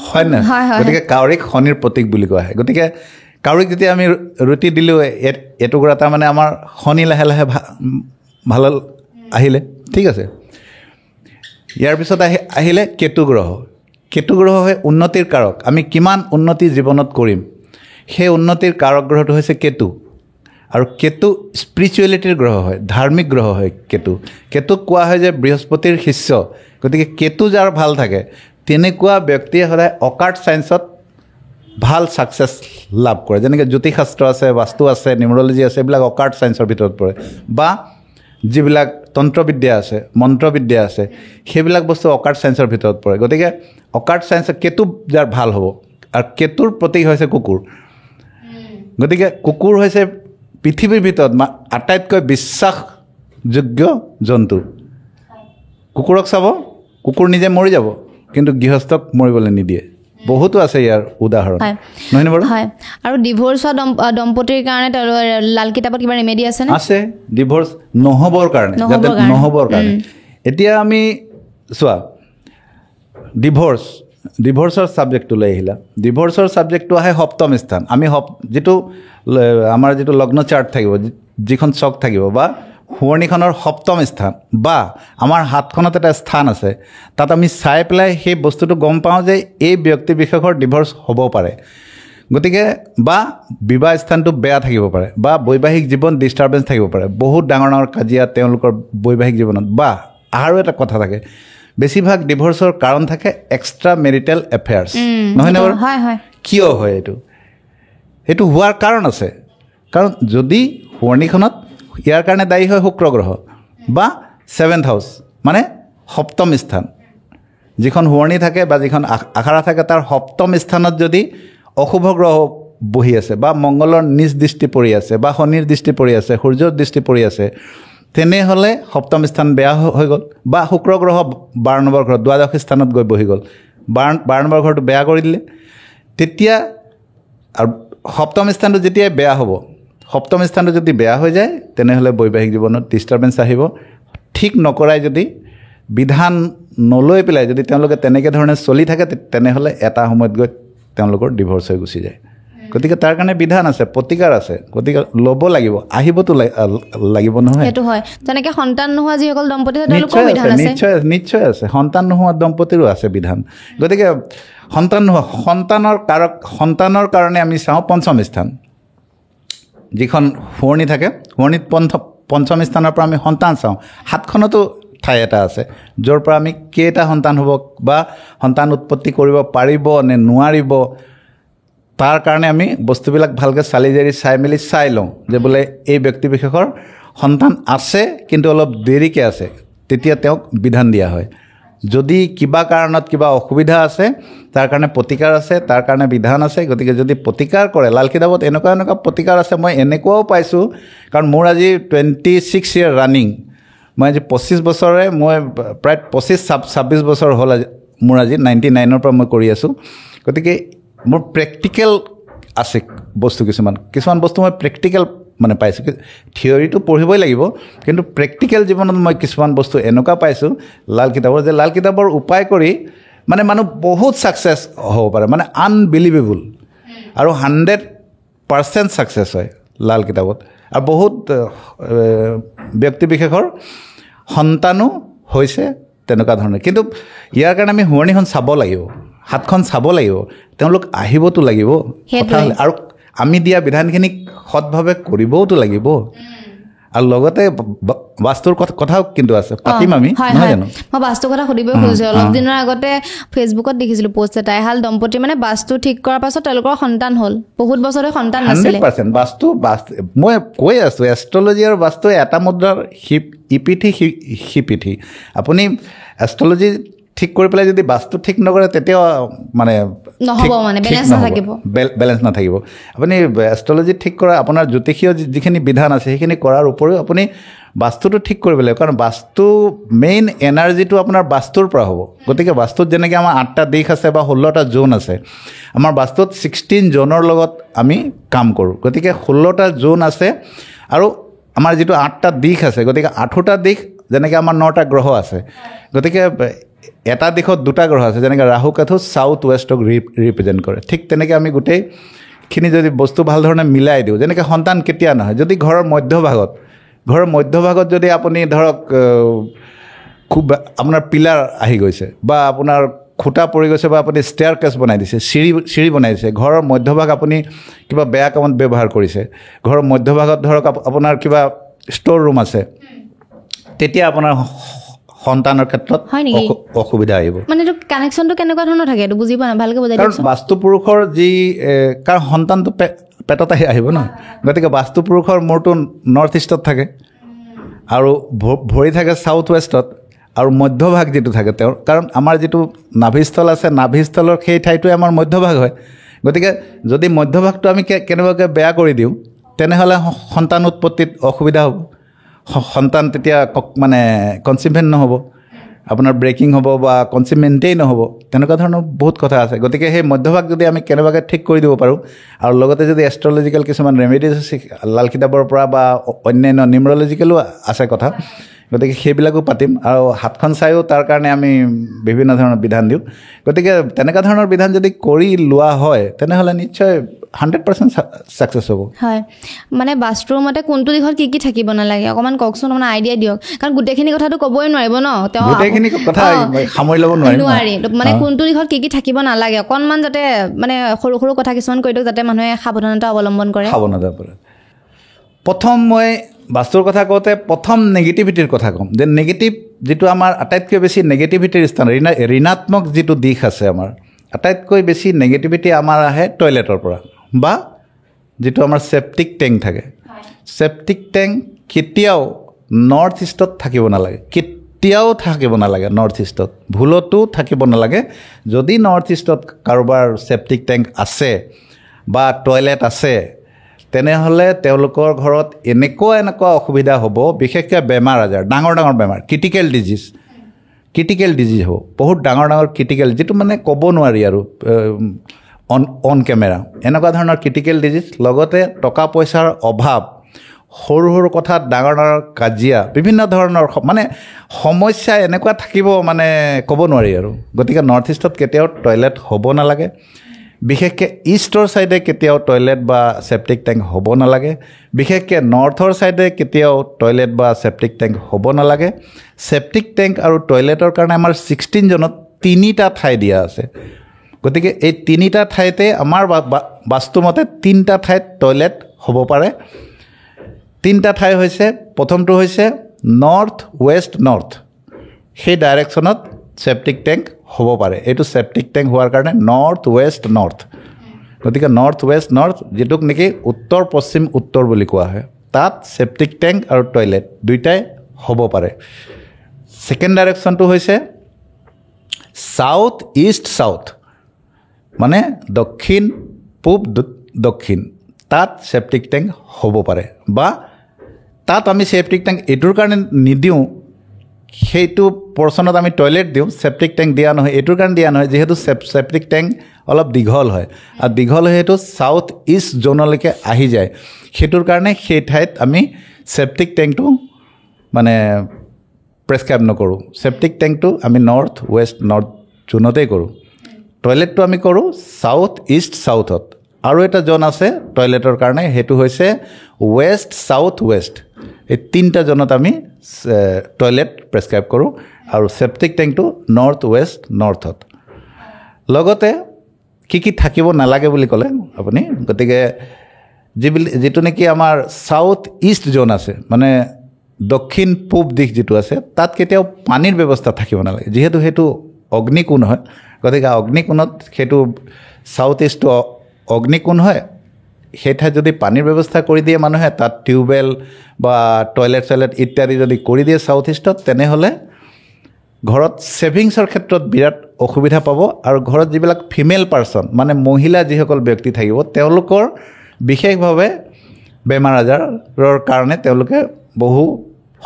S1: হয় নাই? গতিকে কাউৰীক শনিৰ প্ৰতীক বুলি কোৱা হয়। গতিকে কাউৰীক যেতিয়া আমি ৰুটি দিলোঁ এটুকুৰা, তাৰমানে আমাৰ শনি লাহে লাহে ভাল আহিলে, ঠিক আছে। ইয়াৰ পিছত আহিলে কেতু গ্ৰহ। কেতু গ্ৰহ হয় উন্নতিৰ কাৰক। আমি কিমান উন্নতি জীৱনত কৰিম, সেই উন্নতিৰ কাৰক গ্ৰহটো হৈছে কেতু। আৰু কেতু স্পিৰিচুৱেলিটিৰ গ্ৰহ হয়, ধাৰ্মিক গ্ৰহ হয় কেতু। কেতুক কোৱা হয় যে বৃহস্পতিৰ শিষ্য। গতিকে কেতু যাৰ ভাল থাকে, তেনেকুৱা ব্যক্তিয়ে সদায় অকাল্ট ছায়েন্সত ভাল ছাকচেছ লাভ কৰে। যেনেকৈ জ্যোতিষশাস্ত্ৰ আছে, বাস্তু আছে, নিউমৰলজি আছে, এইবিলাক অকাল্ট ছায়েন্সৰ ভিতৰত পৰে। বা যিবিলাক তন্ত্ৰবিদ্যা আছে, মন্ত্ৰবিদ্যা আছে, সেইবিলাক বস্তু অকাল্ট ছায়েন্সৰ ভিতৰত পৰে। গতিকে অকাল্ট ছায়েন্সৰ কেতু যাৰ ভাল হ'ব, আৰু কেতুৰ প্ৰতীক হৈছে কুকুৰ। গতিকে কুকুৰ হৈছে পৃথিৱীৰ ভিতৰত আটাইতকৈ বিশ্বাসযোগ্য জন্তু। কুকুৰক চাব, কুকুৰ নিজে মৰি যাব, কিন্তু গৃহস্থক মৰিবলৈ নিদিয়ে। বহুতো আছে ইয়াৰ উদাহৰণ, নহয়নে বাৰু?
S2: হয়। আৰু ডিভোৰ্চ হোৱা দম্পতীৰ কাৰণে লাল কিতাপত কিবা ৰেমেডি আছেনে? আছে,
S1: ডিভোৰ্চ নহ'বৰ কাৰণে, যাতে নহ'বৰ কাৰণে। এতিয়া আমি চোৱা, ডিভোৰ্চৰ ছাবজেক্টটো লৈ আহিলা। ডিভোৰ্চৰ ছাবজেক্টটো আহে সপ্তম স্থান। আমি আমাৰ যিটো লগ্ন চাৰ্ট থাকিব, যিখন চক থাকিব, বা শুৱনিখনৰ সপ্তম স্থান, বা আমাৰ হাতখনত এটা স্থান আছে, তাত আমি চাই পেলাই সেই বস্তুটো গম পাওঁ যে এই ব্যক্তি বিশেষৰ ডিভোৰ্চ হ'ব পাৰে। গতিকে বা বিবাহ স্থানটো বেয়া থাকিব পাৰে, বা বৈবাহিক জীৱন ডিষ্টাৰ্বেঞ্চ থাকিব পাৰে, বহুত ডাঙৰ ডাঙৰ কাজিয়া তেওঁলোকৰ বৈবাহিক জীৱনত। বা আৰু এটা কথা থাকে, বেছিভাগ ডিভোৰ্চৰ কাৰণ থাকে এক্সট্ৰা মেৰিটেল এফেয়াৰ্ছ, নহয়নে বাৰু? কিয় হয় এইটো হোৱাৰ কাৰণ আছে। কাৰণ যদি শুৱনিখনত, ইয়াৰ কাৰণে দায়ী হয় শুক্ৰ গ্ৰহ, বা 7th হাউচ মানে সপ্তম স্থান। যিখন শুৱনি থাকে বা যিখন আখাৰা থাকে, তাৰ সপ্তম স্থানত যদি অশুভ গ্ৰহ বহি আছে, বা মংগলৰ নিজ দৃষ্টি পৰি আছে, বা শনিৰ দৃষ্টি পৰি আছে, সূৰ্যৰ দৃষ্টি পৰি আছে, তেনেহ'লে সপ্তম স্থান বেয়া হৈ গ'ল। বা শুক্ৰ গ্ৰহ 12 নম্বৰ ঘৰত, দ্বাদশ স্থানত গৈ বহি গ'ল, 12 নম্বৰ ঘৰটো বেয়া কৰি দিলে। তেতিয়া আৰু সপ্তম স্থানটো যেতিয়াই বেয়া হ'ব, সপ্তম স্থানটো যদি বেয়া হৈ যায়, তেনেহ'লে বৈবাহিক জীৱনত ডিষ্টাৰ্বেঞ্চ আহিব। ঠিক নকৰাই যদি, বিধান নলৈ পেলাই যদি তেওঁলোকে তেনেকৈ ধৰণে চলি থাকে, তেনেহ'লে এটা সময়ত গৈ তেওঁলোকৰ ডিভোৰ্চ হৈ গুচি যায়। গতিকে তাৰ কাৰণে বিধান আছে, প্ৰতিকাৰ আছে। গতিকে ল'ব লাগিব, আহিবতো লাগিব, নহয়? সেইটো হয়।
S2: যেনেকৈ সন্তান নোহোৱা যিসকল দম্পতি,
S1: নিশ্চয় আছে। সন্তান নোহোৱা দম্পতিৰো আছে বিধান। গতিকে সন্তানৰ কাৰণে আমি চাওঁ পঞ্চম স্থান, যিখন শুৱনি থাকে। শুৱনিত পঞ্চম স্থানৰ পৰা আমি সন্তান চাওঁ। হাতখনতো ঠাই এটা আছে, য'ৰ পৰা আমি কেইটা সন্তান হ'ব, বা সন্তান উৎপত্তি কৰিব পাৰিব নে নোৱাৰিব, তাৰ কাৰণে আমি বস্তুবিলাক ভালকৈ চালি জাৰি চাই লওঁ যে বোলে এই ব্যক্তি বিশেষৰ সন্তান আছে, কিন্তু অলপ দেৰিকৈ আছে, তেতিয়া তেওঁক বিধান দিয়া হয়। যদি কিবা কাৰণত কিবা অসুবিধা আছে তাৰ কাৰণে প্ৰতিকাৰ আছে, তাৰ কাৰণে বিধান আছে। গতিকে যদি প্ৰতিকাৰ কৰে, লাল কিতাপত এনেকুৱা এনেকুৱা প্ৰতিকাৰ আছে। মই এনেকুৱাও পাইছোঁ, কাৰণ মোৰ আজি 26 ইয়াৰ ৰানিং, মই আজি 25 বছৰে, মই প্ৰায় 25-26 বছৰ হ'ল আজি মোৰ, আজি 99ৰ পৰা মই কৰি আছোঁ। গতিকে মোৰ প্ৰেক্টিকেল আছে বস্তু, কিছুমান বস্তু মই প্ৰেক্টিকেল মানে পাইছোঁ। থিয়ৰিটো পঢ়িবই লাগিব, কিন্তু প্ৰেক্টিকেল জীৱনত মই কিছুমান বস্তু এনেকুৱা পাইছোঁ লাল কিতাপৰ, যে লাল কিতাপৰ উপায় কৰি মানে মানুহ বহুত ছাকচেছ হ'ব পাৰে, মানে আনবিলিভেবল, আৰু 100% ছাকচেছ হয় লাল কিতাপত। আৰু বহুত ব্যক্তিবিশেষৰ সন্তানো হৈছে তেনেকুৱা ধৰণে। কিন্তু ইয়াৰ কাৰণে আমি শুৱনিখন চাব লাগিব, হাতখন চাব লাগিব, তেওঁলোক আহিবতো লাগিব কথা, আৰু আমি দিয়া বিধানখিনিক সৎভাৱে কৰিবওতো লাগিব। আৰু লগতে বাস্তুৰ কথাও কিন্তু আছে, পাতিম আমি, নহয় জানো?
S2: মই বাস্তুৰ কথা সুধিবই খুজিছোঁ। অলপ দিনৰ আগতে ফেচবুকত দেখিছিলোঁ পোষ্ট এটা, এহাল দম্পতি মানে বাস্তু ঠিক কৰাৰ পাছত তেওঁলোকৰ সন্তান হ'ল, বহুত বছৰে সন্তান নাছিলে।
S1: 100% বাস্তু মই কৈ আছোঁ, এষ্ট্ৰলজি আৰু বাস্তু এটা মুদ্ৰাৰ ইপিঠি সিপিঠি। আপুনি এষ্ট্ৰলজি ঠিক কৰি পেলাই যদি বাস্তু ঠিক নকৰে, তেতিয়াও মানে
S2: নহ'ব, মানে
S1: বেলেঞ্চ নাথাকিব। আপুনি এষ্ট্ৰলজি ঠিক কৰা, আপোনাৰ জ্যোতিষীয় যিখিনি বিধান আছে সেইখিনি কৰাৰ উপৰিও আপুনি বাস্তুটো ঠিক কৰিব লাগিব, কাৰণ বাস্তু মেইন এনাৰ্জিটো আপোনাৰ বাস্তুৰ পৰা হ'ব। গতিকে বাস্তুত যেনেকৈ আমাৰ 8টা দিশ আছে বা 16টা জোন আছে, আমাৰ বাস্তুত 16 জোনৰ লগত আমি কাম কৰোঁ। গতিকে 16টা জোন আছে, আৰু আমাৰ যিটো 8টা দিশ আছে, গতিকে 8টা দিশ, যেনেকৈ আমাৰ 9টা গ্ৰহ আছে, গতিকে এটা দিশত 2টা গ্ৰহ আছে, যেনেকৈ ৰাহু কেতু ছাউথ ৱেষ্টক ৰিপ্ৰেজেণ্ট কৰে। ঠিক তেনেকৈ আমি গোটেইখিনি যদি বস্তু ভাল ধৰণে মিলাই দিওঁ, যেনেকৈ সন্তান কেতিয়া নহয়, যদি ঘৰৰ মধ্যভাগত যদি আপুনি ধৰক খুব আপোনাৰ পিলাৰ আহি গৈছে, বা আপোনাৰ খুঁটা পৰি গৈছে, বা আপুনি ষ্টেয়াৰ কেছ বনাই দিছে, চিৰি বনাই দিছে, ঘৰৰ মধ্যভাগ আপুনি কিবা বেয়া কামত ব্যৱহাৰ কৰিছে, ঘৰৰ মধ্যভাগত ধৰক আপোনাৰ কিবা ষ্ট'ৰ ৰুম আছে, তেতিয়া আপোনাৰ সন্তানৰ ক্ষেত্ৰত অসুবিধা আহিব।
S2: মানে এইটো কানেকশ্যনটো কেনেকুৱা ধৰণৰ থাকে, এইটো বুজি পোৱা নাই, ভালকৈ বুজাই
S1: দিয়কচোন। কাৰণ বাস্তু পুৰুষৰ কাৰণ সন্তানটো পেটত আহিব ন, গতিকে বাস্তু পুৰুষৰ মূৰটো নৰ্থ ইষ্টত থাকে, আৰু ভৰি থাকে ছাউথ ৱেষ্টত, আৰু মধ্যভাগ যিটো থাকে তেওঁৰ, কাৰণ আমাৰ যিটো নাভিস্থল আছে, নাভিস্থলৰ সেই ঠাইটোৱে আমাৰ মধ্যভাগ হয়। গতিকে যদি মধ্যভাগটো আমি কেনেবাকৈ বেয়া কৰি দিওঁ, তেনেহ'লে সন্তান উৎপত্তিত অসুবিধা হ'ব, সন্তান তেতিয়া মানে কনচিভেণ্ট নহ'ব, আপোনাৰ ব্ৰেকিং হ'ব বা কনচিভেণ্টেই নহ'ব, তেনেকুৱা ধৰণৰ বহুত কথা আছে। গতিকে সেই মধ্যভাগ যদি আমি কেনেবাকৈ ঠিক কৰি দিব পাৰোঁ, আৰু লগতে যদি এষ্ট্ৰলজিকেল কিছুমান ৰেমেডিজ আছে লাল কিতাপৰ পৰা, বা অন্যান্য নিউমৰলজিকেলো আছে কথা, গতিকে সেইবিলাকো পাতিম। আৰু হাতখন চাইও তাৰ কাৰণে আমি বিভিন্ন ধৰণৰ বিধান দিওঁ। গতিকে তেনেকুৱা ধৰণৰ বিধান যদি কৰি লোৱা হয়, তেনেহ'লে নিশ্চয় 100% ছাকচেছ হ'ব।
S2: হয়, মানে বাস্তুৰ মতে কোনটো দিশত কি কি থাকিব নালাগে, অকণমান কওকচোন, অকণমান আইডিয়া দিয়ক, কাৰণ গোটেইখিনি কথাটো ক'বই নোৱাৰিব ন, তেওঁ
S1: গোটেইখিনি কথা সামৰি ল'ব
S2: নোৱাৰি। মানে কোনটো দিশত কি কি থাকিব নালাগে, অকণমান যাতে মানে সৰু সৰু কথা কিছুমান কৈ দিয়ক, যাতে মানুহে সাৱধানতা অৱলম্বন কৰে।
S1: প্ৰথম মই বাস্তুৰ কথা কওঁতে প্ৰথম নেগেটিভিটিৰ কথা ক'ম, যে নেগেটিভ যিটো আমাৰ আটাইতকৈ বেছি নেগেটিভিটিৰ স্থান, ঋণাত্মক যিটো দিশ আছে, আমাৰ আটাইতকৈ বেছি নেগেটিভিটি আমাৰ আহে টয়লেটৰ পৰা, বা যিটো আমাৰ ছেপ্টিক টেংক থাকে। ছেপ্টিক টেংক কেতিয়াও নৰ্থ ইষ্টত থাকিব নালাগে, কেতিয়াও থাকিব নালাগে নৰ্থ ইষ্টত, ভুলতো থাকিব নালাগে। যদি নৰ্থ ইষ্টত কাৰোবাৰ ছেপ্টিক টেংক আছে বা টয়লেট আছে, তেনেহ'লে তেওঁলোকৰ ঘৰত এনেকুৱা অসুবিধা হ'ব, বিশেষকৈ বেমাৰ আজাৰ, ডাঙৰ বেমাৰ, ক্ৰিটিকেল ডিজিজ হ'ব, বহুত ডাঙৰ ক্ৰিটিকেল, যিটো মানে ক'ব নোৱাৰি আৰু অন কেমেৰা, এনেকুৱা ধৰণৰ ক্ৰিটিকেল ডিজিজ। লগতে টকা পইচাৰ অভাৱ, সৰু কথাত ডাঙৰ কাজিয়া, বিভিন্ন ধৰণৰ মানে সমস্যা এনেকুৱা থাকিব, মানে ক'ব নোৱাৰি আৰু। গতিকে নৰ্থ ইষ্টত কেতিয়াও টয়লেট হ'ব নালাগে, বিশেষকৈ ইষ্টৰ ছাইডে কেতিয়াও টয়লেট বা ছেপ্টিক টেংক হ'ব নালাগে, বিশেষকৈ নৰ্থৰ ছাইডে কেতিয়াও টয়লেট বা ছেপ্টিক টেংক হ'ব নালাগে। ছেপ্টিক টেংক আৰু টয়লেটৰ কাৰণে আমাৰ 16 জনত 3টা ঠাই দিয়া আছে। গতিকে এই 3টা ঠাইতে আমাৰ বাস্তুমতে 3টা ঠাইত টয়লেট হ'ব পাৰে। 3টা ঠাই হৈছে, প্ৰথমটো হৈছে নৰ্থ ৱেষ্ট নৰ্থ, সেই ডাইৰেকশ্যনত ছেপ্টিক টেংক হ'ব পাৰে। এইটো ছেপ্টিক টেংক হোৱাৰ কাৰণে নৰ্থ ৱেষ্ট নৰ্থ, গতিকে নৰ্থ ৱেষ্ট নৰ্থ, যিটোক নেকি উত্তৰ পশ্চিম উত্তৰ বুলি কোৱা হয়, তাত ছেপ্টিক টেংক আৰু টয়লেট দুইটাই হ'ব পাৰে। ছেকেণ্ড ডাইৰেকশ্যনটো হৈছে সাউথ ইষ্ট সাউথ মানে দক্ষিণ পূব দক্ষিণ তাত সেপ্টিক টেংক হ'ব পাৰে বা তাত আমি সেপ্টিক টেংক এইটোৰ কাৰণে নিদিওঁ সেইটো পৰ্চনত আমি টয়লেট দিওঁ সেপ্টিক টেংক দিয়া নহয় এইটোৰ কাৰণে দিয়া নহয় যিহেতু সেপ্টিক টেংক অলপ দীঘল হয় আৰু দীঘল হৈ সেইটো সাউথ ইষ্ট জ'নলৈকে আহি যায় সেইটোৰ কাৰণে সেই ঠাইত আমি সেপ্টিক টেংকটো মানে প্ৰেছক্ৰাইব নকৰোঁ সেপ্টিক টেংকটো আমি নৰ্থ জোনতেই কৰোঁ টয়লেটটো আমি কৰোঁ সাউথ ইষ্ট সাউথত আৰু এটা জ'ন আছে টয়লেটৰ কাৰণে সেইটো হৈছে ৱেষ্ট সাউথ ৱেষ্ট এই তিনিটা জ'নত আমি টয়লেট প্ৰেছক্ৰাইব কৰোঁ আৰু সেপ্টিক টেংকটো নৰ্থ ৱেষ্ট নৰ্থত লগতে কি থাকিব নালাগে বুলি ক'লে আপুনি গতিকে যিটো নেকি আমাৰ সাউথ ইষ্ট জ'ন আছে মানে দক্ষিণ পূব দিশ যিটো আছে তাত কেতিয়াও পানীৰ ব্যৱস্থা থাকিব নালাগে যিহেতু সেইটো অগ্নিকোণ হয় গতিকে অগ্নিকোণত সেইটো সাউথ ইষ্টটো অগ্নিকোণ হয় সেই ঠাইত যদি পানীৰ ব্যৱস্থা কৰি দিয়ে মানুহে তাত টিউবৱেল বা টয়লেট ইত্যাদি যদি কৰি দিয়ে সাউথ ইষ্টত তেনেহ'লে ঘৰত ছেভিংছৰ ক্ষেত্ৰত বিৰাট অসুবিধা পাব আৰু ঘৰত যিবিলাক ফিমেল পাৰ্চন মানে মহিলা যিসকল ব্যক্তি থাকিব তেওঁলোকৰ বিশেষভাৱে বেমাৰ আজাৰৰ কাৰণে তেওঁলোকে বহু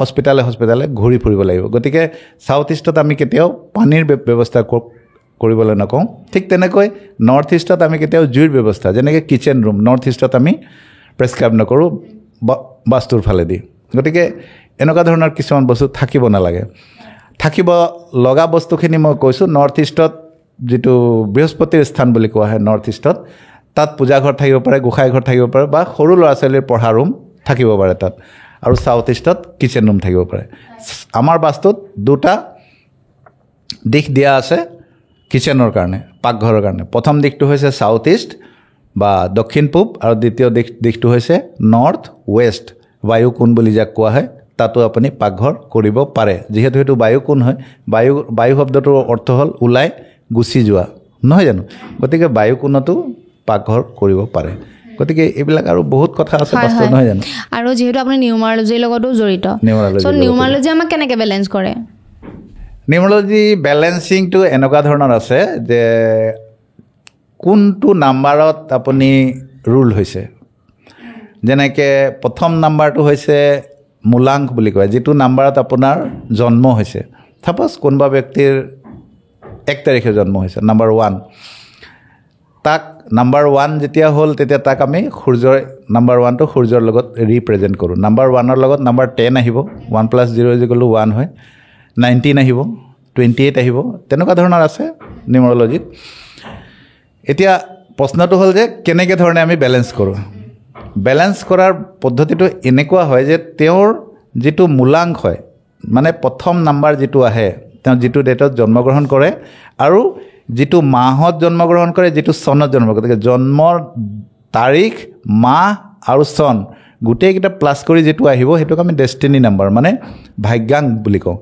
S1: হস্পিটালে ঘূৰি ফুৰিব লাগিব গতিকে সাউথ ইষ্টত আমি কেতিয়াও পানীৰ ব্যৱস্থা কৰিবলৈ নকওঁ ঠিক তেনেকৈ নৰ্থ ইষ্টত আমি কেতিয়াও জুইৰ ব্যৱস্থা যেনেকৈ কিচেন ৰুম নৰ্থ ইষ্টত আমি প্ৰেছক্ৰাইব নকৰোঁ বাস্তুৰ ফালেদি গতিকে এনেকুৱা ধৰণৰ কিছুমান বস্তু থাকিব নালাগে থাকিব লগা বস্তুখিনি মই কৈছোঁ নৰ্থ ইষ্টত যিটো বৃহস্পতিৰ স্থান বুলি কোৱা হয় নৰ্থ ইষ্টত তাত পূজাঘৰ থাকিব পাৰে গোঁসাই ঘৰ থাকিব পাৰে বা সৰু ল'ৰা ছোৱালীৰ পঢ়া ৰুম থাকিব পাৰে তাত আৰু সাউথ ইষ্টত কিচেন ৰুম থাকিব পাৰে আমাৰ বাস্তুত দুটা দিশ দিয়া আছে কিচেনৰ কাৰণে পাকঘৰৰ কাৰণে প্ৰথম দিশটো হৈছে সাউথ ইষ্ট বা দক্ষিণ পূব আৰু দ্বিতীয় দিশটো হৈছে নৰ্থ ৱেষ্ট বায়ুকোণ বুলি যাক কোৱা হয় তাতো আপুনি পাকঘৰ কৰিব পাৰে যিহেতু সেইটো বায়ুকোণ হয় বায়ু শব্দটোৰ অৰ্থ হ'ল ওলাই গুচি যোৱা নহয় জানো গতিকে বায়ুকোণতো পাকঘৰ কৰিব পাৰে গতিকে এইবিলাক আৰু বহুত কথা আছে বাস্তৱ নহয় জানো
S2: আৰু যিহেতু আপুনি নিউমাৰলজিৰ লগতো জড়িত নিউমাৰলজি আমাক কেনেকৈ বেলেঞ্চ কৰে
S1: নিউমাৰলজি বেলেঞ্চিংটো এনেকুৱা ধৰণৰ আছে যে কোনটো নাম্বাৰত আপুনি ৰুল হৈছে যেনেকৈ প্ৰথম নাম্বাৰটো হৈছে মূলাংক বুলি কয় যিটো নাম্বাৰত আপোনাৰ জন্ম হৈছে চাপ'জ কোনোবা ব্যক্তিৰ 1 তাৰিখে জন্ম হৈছে নাম্বাৰ 1 তাক নাম্বাৰ 1 যেতিয়া হ'ল তেতিয়া তাক আমি সূৰ্যৰ নাম্বাৰ 1টো সূৰ্যৰ লগত ৰিপ্ৰেজেণ্ট কৰোঁ নাম্বাৰ 1ৰ লগত নাম্বাৰ 10 আহিব 1 + 0 = 1 হয় 19 আহিব 28 আহিব তেনেকুৱা ধৰণৰ আছে নিউমাৰলজিত এতিয়া প্ৰশ্নটো হ'ল যে কেনেকৈ ধৰণে আমি বেলেঞ্চ কৰোঁ বেলেঞ্চ কৰাৰ পদ্ধতিটো এনেকুৱা হয় যে তেওঁৰ যিটো মূলাংক হয় মানে প্ৰথম নাম্বাৰ যিটো আহে তেওঁ যিটো ডেটত জন্মগ্ৰহণ কৰে আৰু যিটো মাহত জন্মগ্ৰহণ কৰে যিটো চনত জন্ম গতিকে জন্মৰ তাৰিখ মাহ আৰু চন গোটেইকেইটা প্লাছ কৰি যিটো আহিব সেইটোক আমি ডেষ্টিনি নাম্বাৰ মানে ভাগ্যাংক বুলি কওঁ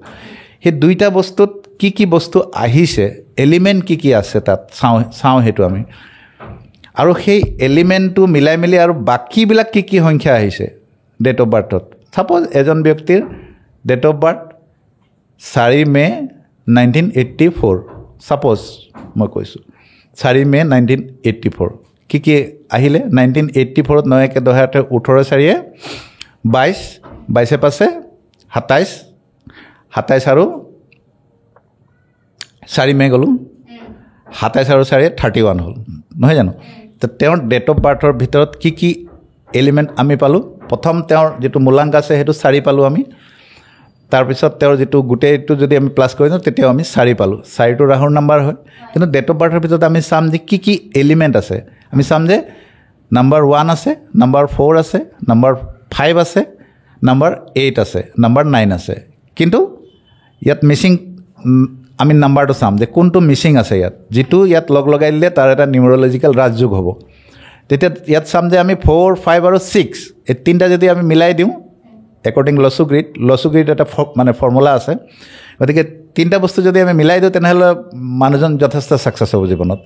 S1: সেই দুইটা বস্তুত কি বস্তু আহিছে এলিমেণ্ট কি আছে তাত চাওঁ সেইটো আমি আৰু সেই এলিমেণ্টটো মিলাই মিলি আৰু বাকীবিলাক কি সংখ্যা আহিছে ডেট অফ বাৰ্থত ছাপ'জ এজন ব্যক্তিৰ date of birth 4 May 1984 suppose মই কৈছোঁ 4 মে 1984 কি আহিলে 1984ত 9 × 10 = 18 4 22 22 পাছে 27 27 আৰু 4 মে গ'লোঁ 27 আৰু 4 31 হ'ল নহয় জানো তো তেওঁৰ ডেট অফ বাৰ্থৰ ভিতৰত কি এলিমেণ্ট আমি পালোঁ প্ৰথম তেওঁৰ যিটো মূলাংক আছে সেইটো 4 পালোঁ আমি তাৰপিছত তেওঁৰ যিটো গোটেইটো যদি আমি প্লাছ কৰি দিওঁ তেতিয়াও আমি 4 পালোঁ 4টো ৰাহুৰ নাম্বাৰ হয় কিন্তু ডেট অফ বাৰ্থৰ ভিতৰত আমি চাম যে কি এলিমেণ্ট আছে আমি চাম যে নাম্বাৰ 1 আছে নাম্বাৰ 4 আছে নাম্বাৰ 5 আছে নাম্বাৰ 8 আছে নাম্বাৰ 9 আছে কিন্তু ইয়াত মিচিং আমি নাম্বাৰটো চাম যে কোনটো মিচিং আছে যিটো ইয়াত লগাই দিলে তাৰ এটা নিউমাৰলজিকেল ৰাজযোগ হ'ব তেতিয়া ইয়াত চাম যে আমি 4 5 আৰু 6 এই তিনিটা যদি আমি মিলাই দিওঁ একৰ্ডিং লছু গ্ৰিড এটা মানে ফৰ্মুলা আছে গতিকে তিনিটা বস্তু যদি আমি মিলাই দিওঁ তেনেহ'লে মানুহজন যথেষ্ট ছাকচেছ হ'ব জীৱনত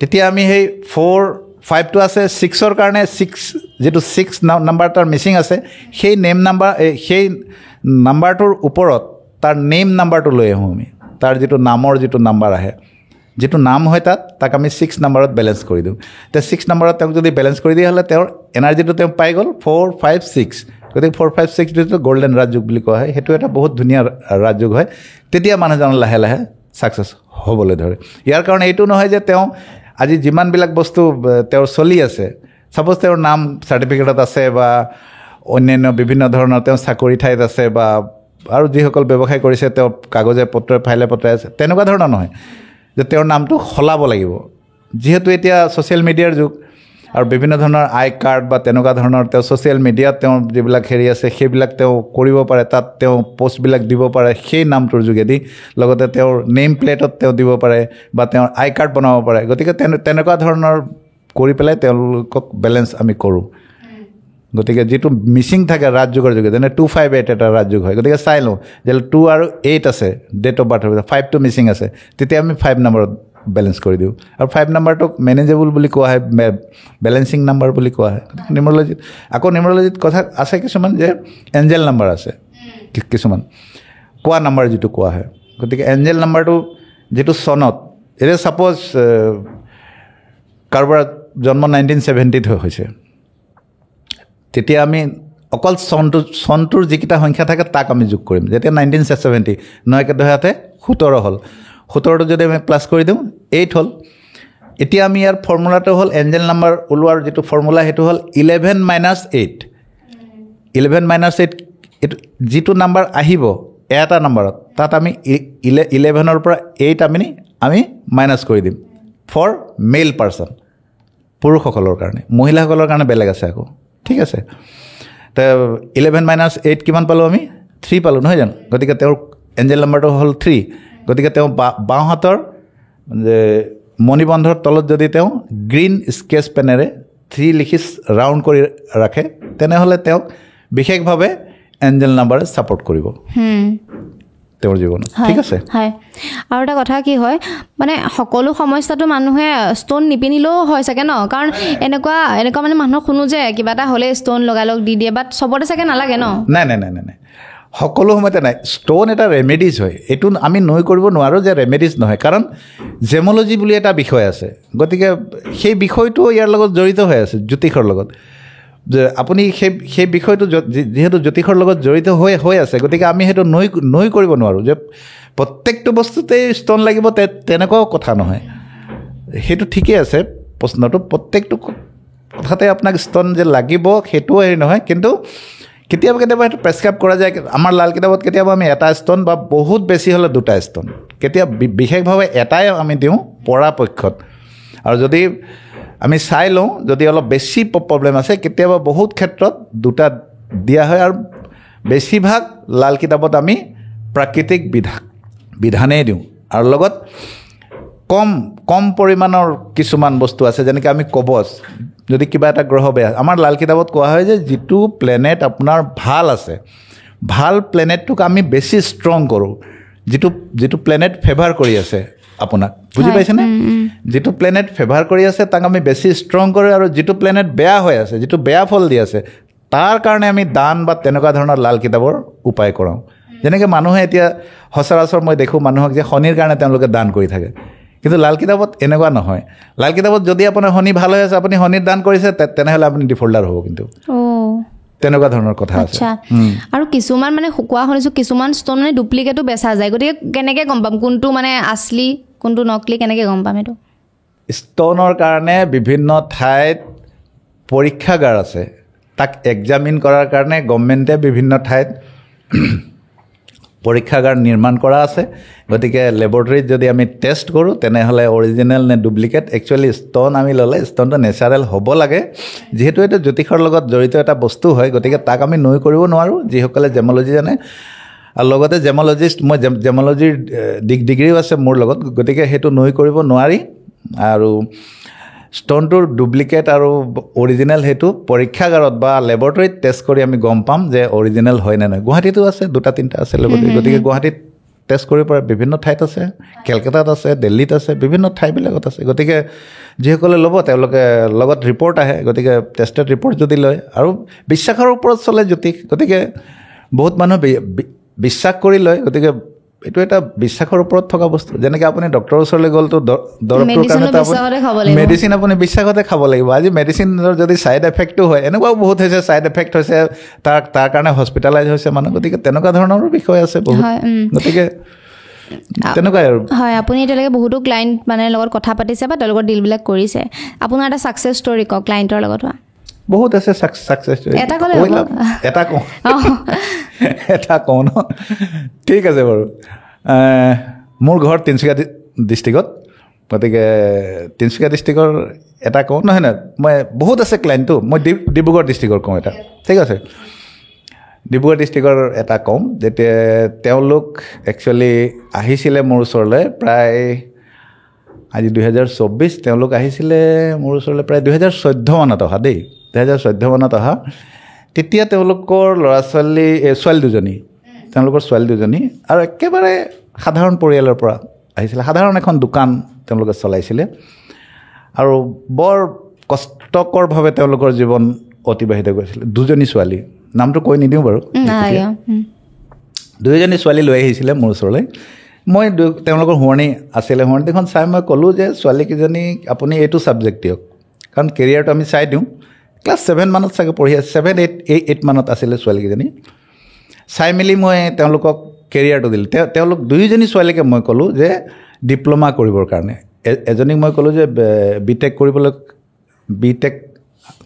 S1: তেতিয়া আমি সেই 4 5টো আছে 6ৰ কাৰণে 6 যিটো 6 নাম্বাৰ তাৰ মিচিং আছে সেই নাম্বাৰটোৰ ওপৰত তাৰ নেম নাম্বাৰটো লৈ আহোঁ আমি তাৰ যিটো নামৰ যিটো নাম্বাৰ আহে যিটো নাম হয় তাক আমি 6 নম্বৰত বেলেঞ্চ কৰি দিওঁ তে 6 নম্বৰত তেওঁক যদি বেলেঞ্চ কৰি দিয়া হ'লে তেওঁৰ এনাৰ্জিটো তেওঁ পাই গ'ল 4 5 6 গতিকে 4 5 6 যিটো গল্ডেন ৰাজযোগ বুলি কোৱা হয় সেইটো এটা বহুত ধুনীয়া ৰাজযোগ হয় তেতিয়া মানুহজন লাহে লাহে ছাকচেছ হ'বলৈ ধৰে ইয়াৰ কাৰণে এইটো নহয় যে তেওঁ আজি যিমানবিলাক বস্তু তেওঁৰ চলি আছে সাপোজ তেওঁৰ নাম চাৰ্টিফিকেটত আছে বা অন্যান্য বিভিন্ন ধৰণৰ তেওঁ চাকৰি ঠাইত আছে বা আৰু যিসকল ব্যৱসায় কৰিছে তেওঁ কাগজে পত্ৰই ফাইলে পত্ৰই আছে তেনেকুৱা ধৰণৰ নহয় যে তেওঁৰ নামটো সলাব লাগিব যিহেতু এতিয়া ছ'চিয়েল মিডিয়াৰ যুগ আৰু বিভিন্ন ধৰণৰ আই কাৰ্ড বা তেনেকুৱা ধৰণৰ তেওঁ ছ'চিয়েল মিডিয়াত তেওঁ যিবিলাক হেৰি আছে সেইবিলাক তেওঁ কৰিব পাৰে তাত তেওঁ পষ্টবিলাক দিব পাৰে সেই নামটোৰ যোগেদি লগতে তেওঁৰ নেম প্লেটত তেওঁ দিব পাৰে বা তেওঁৰ আই কাৰ্ড বনাব পাৰে গতিকে তেনেকুৱা ধৰণৰ কৰি পেলাই তেওঁলোকক বেলেঞ্চ আমি কৰোঁ গতিকে যিটো মিচিং থাকে ৰাজযোগৰ যোগে যেনে 258 এটা ৰাজযোগ হয় গতিকে চাই লওঁ যে 2 আৰু 8 আছে ডেট অফ বাৰ্থৰ 5টো মিচিং আছে তেতিয়া আমি 5 নম্বৰত বেলেঞ্চ কৰি দিওঁ আৰু 5 নম্বৰটোক মেনেজেবল বুলি কোৱা হয় বেলেঞ্চিং নাম্বাৰ বুলি কোৱা হয় নিউমাৰলজিত কথা আছে কিছুমান যে এঞ্জেল নাম্বাৰ আছে কিছুমান কোৱা নাম্বাৰ যিটো কোৱা হয় গতিকে এঞ্জেল নাম্বাৰটো যিটো চনত এতিয়া ছাপ'জ কাৰোবাৰ জন্ম 1970ত হৈছে তেতিয়া আমি অকল চনটোৰ যিকেইটা সংখ্যা থাকে তাক আমি যোগ কৰিম যেতিয়া 1970 9 17 হ'ল 17টো যদি আমি প্লাছ কৰি দিওঁ 8 হ'ল এতিয়া আমি ইয়াৰ ফৰ্মুলাটো হ'ল এঞ্জেল নাম্বাৰ ওলোৱাৰ যিটো ফৰ্মুলা সেইটো হ'ল 11 - 8 11 - 8 এইটো যিটো নাম্বাৰ আহিব এটা নাম্বাৰত তাত আমি 11ৰ পৰা 8 আমি মাইনাছ কৰি দিম ফৰ মেল পাৰ্চন পুৰুষসকলৰ কাৰণে মহিলাসকলৰ কাৰণে বেলেগ আছে আকৌ ঠিক আছে তো 11 - 8 কিমান পালোঁ আমি 3 পালোঁ নহয় জানো গতিকে তেওঁৰ এঞ্জেল নাম্বাৰটো হ'ল 3 গতিকে তেওঁ বাওঁ হাতৰ যে মণিবন্ধৰ তলত যদি তেওঁ গ্ৰীণ স্কেচ পেনেৰে 3 লিখি ৰাউণ্ড কৰি ৰাখে তেনেহ'লে তেওঁক বিশেষভাৱে এঞ্জেল নাম্বাৰে ছাপোৰ্ট কৰিব তেওঁৰ জীৱনত ঠিক আছে
S2: হয় আৰু এটা কথা কি হয় মানে সকলো সমস্যাটো মানুহে ষ্ট'ন নিপিনিলেও হয় চাগে ন কাৰণ এনেকুৱা মানে মানুহক শুনো যে কিবা এটা হ'লে ষ্ট'ন লগালগ দি দিয়ে বাট চবতে চাগে নালাগে ন
S1: নাই সকলো সময়তে নাই ষ্ট'ন এটা ৰেমেডিজ হয় এইটো আমি নৈ কৰিব নোৱাৰোঁ যে ৰেমেডিজ নহয় কাৰণ জেম'লজি বুলি এটা বিষয় আছে গতিকে সেই বিষয়টো ইয়াৰ লগত জড়িত হৈ আছে জ্যোতিষৰ লগত যে আপুনি সেই বিষয়টো যিহেতু জ্যোতিষৰ লগত জড়িত হৈ আছে গতিকে আমি সেইটো নৈ কৰিব নোৱাৰোঁ যে প্ৰত্যেকটো বস্তুতেই ষ্ট'ন লাগিব তেনেকুৱাও কথা নহয় সেইটো ঠিকেই আছে প্ৰশ্নটো প্ৰত্যেকটো কথাতে আপোনাক ষ্ট'ন যে লাগিব সেইটোও হেৰি নহয় কিন্তু কেতিয়াবা সেইটো প্ৰেছক্ৰাইব কৰা যায় আমাৰ লাল কিতাপত কেতিয়াবা আমি এটা ষ্ট'ন বা বহুত বেছি হ'লে 2টা ষ্ট'ন কেতিয়াবা বিশেষভাৱে এটাই আমি দিওঁ পৰাপক্ষত আৰু যদি আমি চাই লওঁ যদি অলপ বেছি প্ৰব্লেম আছে কেতিয়াবা বহুত ক্ষেত্ৰত 2টা দিয়া হয় আৰু বেছিভাগ লাল কিতাপত আমি প্ৰাকৃতিক বিধানেই দিওঁ আৰু লগত কম পৰিমাণৰ কিছুমান বস্তু আছে যেনেকৈ আমি কবচ যদি কিবা এটা গ্ৰহ বেয়া আমাৰ লাল কিতাপত কোৱা হয় যে যিটো প্লেনেট আপোনাৰ ভাল আছে ভাল প্লেনেটটোক আমি বেছি ষ্ট্ৰং কৰোঁ যিটো প্লেনেট ফেভাৰ কৰি আছে আপোনাক বুজি পাইছেনে যিটো প্লেনেট ফেভাৰ কৰি আছে তাক আমি বেছি ষ্ট্ৰং কৰোঁ আৰু যিটো প্লেনেট বেয়া হৈ আছে যিটো বেয়া ফল দি আছে তাৰ কাৰণে আমি দান বা তেনেকুৱা ধৰণৰ লাল কিতাপৰ উপায় কৰাওঁ যেনেকৈ মানুহে এতিয়া সচৰাচৰ মই দেখোঁ মানুহক যে শনিৰ কাৰণে তেওঁলোকে দান কৰি থাকে কিন্তু লাল কিতাপত এনেকুৱা নহয় লাল কিতাপত যদি আপোনাৰ শনি ভাল হৈ আছে আপুনি শনিৰ দান কৰিছে তেনেহ'লে আপুনি ডিফল্টাৰ হ'ব কিন্তু তেনেকুৱা ধৰণৰ কথা আছে
S2: আৰু কিছুমান মানে কোৱা শুনিছোঁ কিছুমান ষ্ট'ন মানে ডুপ্লিকেটো বেচা যায় গতিকে কেনেকৈ গম পাম কোনটো মানে আচলি কোনটো নকলি কেনেকৈ গম পাম এইটো
S1: ষ্ট'নৰ কাৰণে বিভিন্ন ঠাইত পৰীক্ষাগাৰ আছে তাক এক্সামিন কৰাৰ কাৰণে গভৰ্ণমেণ্টে বিভিন্ন ঠাইত পৰীক্ষাগাৰ নিৰ্মাণ কৰা আছে গতিকে লেবৰেটৰীত যদি আমি টেষ্ট কৰোঁ তেনেহ'লে অৰিজিনেল নে ডুপ্লিকেট একচুৱেলি ষ্ট'ন আমি ল'লে ষ্ট'নটো নেচাৰেল হ'ব লাগে যিহেতু এইটো জ্যোতিষৰ লগত জড়িত এটা বস্তু হয় গতিকে তাক আমি নৈ কৰিব নোৱাৰোঁ যিসকলে জেম'লজি জানে আৰু লগতে জেম'লজিষ্ট মই জেম'লজিৰ ডিগ্ৰীও আছে মোৰ লগত গতিকে সেইটো নৈ কৰিব নোৱাৰি আৰু ষ্ট'নটোৰ ডুপ্লিকেট আৰু অৰিজিনেল সেইটো পৰীক্ষাগাৰত বা লেবৰেটৰীত টেষ্ট কৰি আমি গম পাম যে অৰিজিনেল হয় নে নহয় গুৱাহাটীতো আছে 2-3টা আছে লেবৰেটৰী গতিকে গুৱাহাটীত টেষ্ট কৰিব পাৰে বিভিন্ন ঠাইত আছে কেলকাতাত আছে দিল্লীত আছে বিভিন্ন ঠাইবিলাকত আছে গতিকে যিসকলে ল'ব তেওঁলোকে লগত ৰিপৰ্ট আহে গতিকে টেষ্টেড ৰিপৰ্ট যদি লয় আৰু বিশ্বাসৰ ওপৰত চলে জ্যোতিষ গতিকে বহুত মানুহ বিশ্বাস কৰি লয় গতিকে এইটো এটা বিশ্বাসৰ ওপৰত থকা বস্তু যেনেকৈ আপুনি ডক্টৰৰ ওচৰলৈ গ'ল তো দৰৱটোৰ কাৰণে মেডিচিন আপুনি বিশ্বাসতে খাব লাগিব আজি মেডিচিনৰ যদি ছাইড এফেক্টটো হয় এনেকুৱাও বহুত হৈছে ছাইড এফেক্ট হৈছে তাৰ কাৰণে হস্পিটেলাইজ হৈছে মানুহ গতিকে তেনেকুৱা ধৰণৰো বিষয় আছে বহুত গতিকে তেনেকুৱাই আৰু
S2: হয় আপুনি এতিয়ালৈকে বহুতো ক্লায়েণ্ট মানে লগত কথা পাতিছে বা তেওঁলোকৰ ডিলবিলাক কৰিছে আপোনাৰ এটা ছাকচেছ ষ্টৰি কওক ক্লায়েণ্টৰ লগত হোৱা
S1: বহুত আছে ছাকচেছ ষ্টৰি এটা কওঁ ন ঠিক আছে বাৰু মোৰ ঘৰ তিনিচুকীয়া ডিষ্ট্ৰিক্টত গতিকে তিনিচুকীয়া ডিষ্ট্ৰিক্টৰ এটা কওঁ নহয় মই বহুত আছে ক্লায়েণ্টটো মই ডিব্ৰুগড় ডিষ্ট্ৰিক্টৰ কওঁ এটা ঠিক আছে ডিব্ৰুগড় ডিষ্ট্ৰিক্টৰ এটা কওঁ যেতিয়া তেওঁলোক একচুৱেলি আহিছিলে মোৰ ওচৰলৈ প্ৰায় আজি 2024 তেওঁলোক আহিছিলে মোৰ ওচৰলৈ প্ৰায় 2014 মানত অহা দেই 2014 মানত অহা তেতিয়া তেওঁলোকৰ ছোৱালী দুজনী তেওঁলোকৰ ছোৱালী দুজনী আৰু একেবাৰে সাধাৰণ পৰিয়ালৰ পৰা আহিছিলে সাধাৰণ এখন দোকান তেওঁলোকে চলাইছিলে আৰু বৰ কষ্টকৰভাৱে তেওঁলোকৰ জীৱন অতিবাহিত কৰিছিলে দুজনী ছোৱালী নামটো কৈ নিদিওঁ বাৰু দুয়োজনী ছোৱালী লৈ আহিছিলে মোৰ ওচৰলৈ মই তেওঁলোকৰ শুৱনি আছিলে শুৱনিখন চাই মই ক'লোঁ যে ছোৱালীকেইজনী আপুনি এইটো ছাবজেক্ট দিয়ক কাৰণ কেৰিয়াৰটো আমি চাই দিওঁ ক্লাছ 7 মানত চাগে পঢ়ি আছে 7-8 মানত আছিলে ছোৱালীকেইজনী চাই মেলি মই তেওঁলোকক কেৰিয়াৰটো দিলোঁ তেওঁলোক দুয়োজনী ছোৱালীকে মই ক'লোঁ যে ডিপ্ল'মা কৰিবৰ কাৰণে এজনীক মই ক'লোঁ যে বিটেক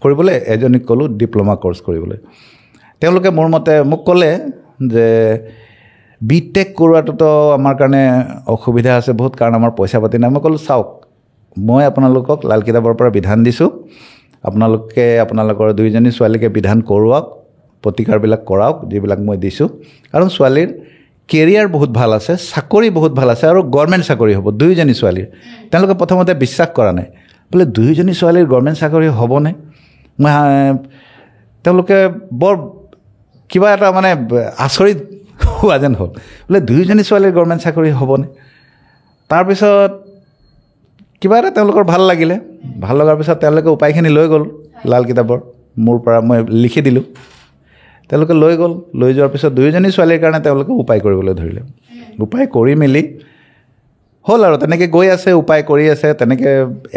S1: কৰিবলৈ এজনীক ক'লোঁ ডিপ্ল'মা ক'ৰ্চ কৰিবলৈ তেওঁলোকে মোৰ মতে মোক ক'লে যে বিটেক কৰোৱাটোতো আমাৰ কাৰণে অসুবিধা আছে বহুত কাৰণ আমাৰ পইচা পাতি নাই মই ক'লোঁ চাওক মই আপোনালোকক লাল কিতাপৰ পৰা বিধান দিছোঁ আপোনালোকে আপোনালোকৰ দুয়োজনী ছোৱালীকে বিধান কৰোৱাওক প্ৰতিকাৰবিলাক কৰাওক যিবিলাক মই দিছোঁ কাৰণ ছোৱালীৰ কেৰিয়াৰ বহুত ভাল আছে চাকৰি বহুত ভাল আছে আৰু গভৰ্ণমেণ্ট চাকৰি হ'ব দুয়োজনী ছোৱালীৰ তেওঁলোকে প্ৰথমতে বিশ্বাস কৰা নাই বোলে দুয়োজনী ছোৱালীৰ গভৰ্ণমেণ্ট চাকৰি হ'বনে মই তেওঁলোকে বৰ কিবা এটা মানে আচৰিত হোৱা যেন হ'ল বোলে দুয়োজনী ছোৱালীৰ গভৰ্ণমেণ্ট চাকৰি হ'বনে তাৰপিছত কিবা এটা তেওঁলোকৰ ভাল লাগিলে ভাল লগাৰ পিছত তেওঁলোকে উপায়খিনি লৈ গ'ল লাল কিতাপৰ মোৰ পৰা মই লিখি দিলোঁ তেওঁলোকে লৈ গ'ল লৈ যোৱাৰ পিছত দুয়োজনী ছোৱালীৰ কাৰণে তেওঁলোকে উপায় কৰিবলৈ ধৰিলে উপায় কৰি মেলি হ'ল আৰু তেনেকৈ গৈ আছে উপায় কৰি আছে তেনেকৈ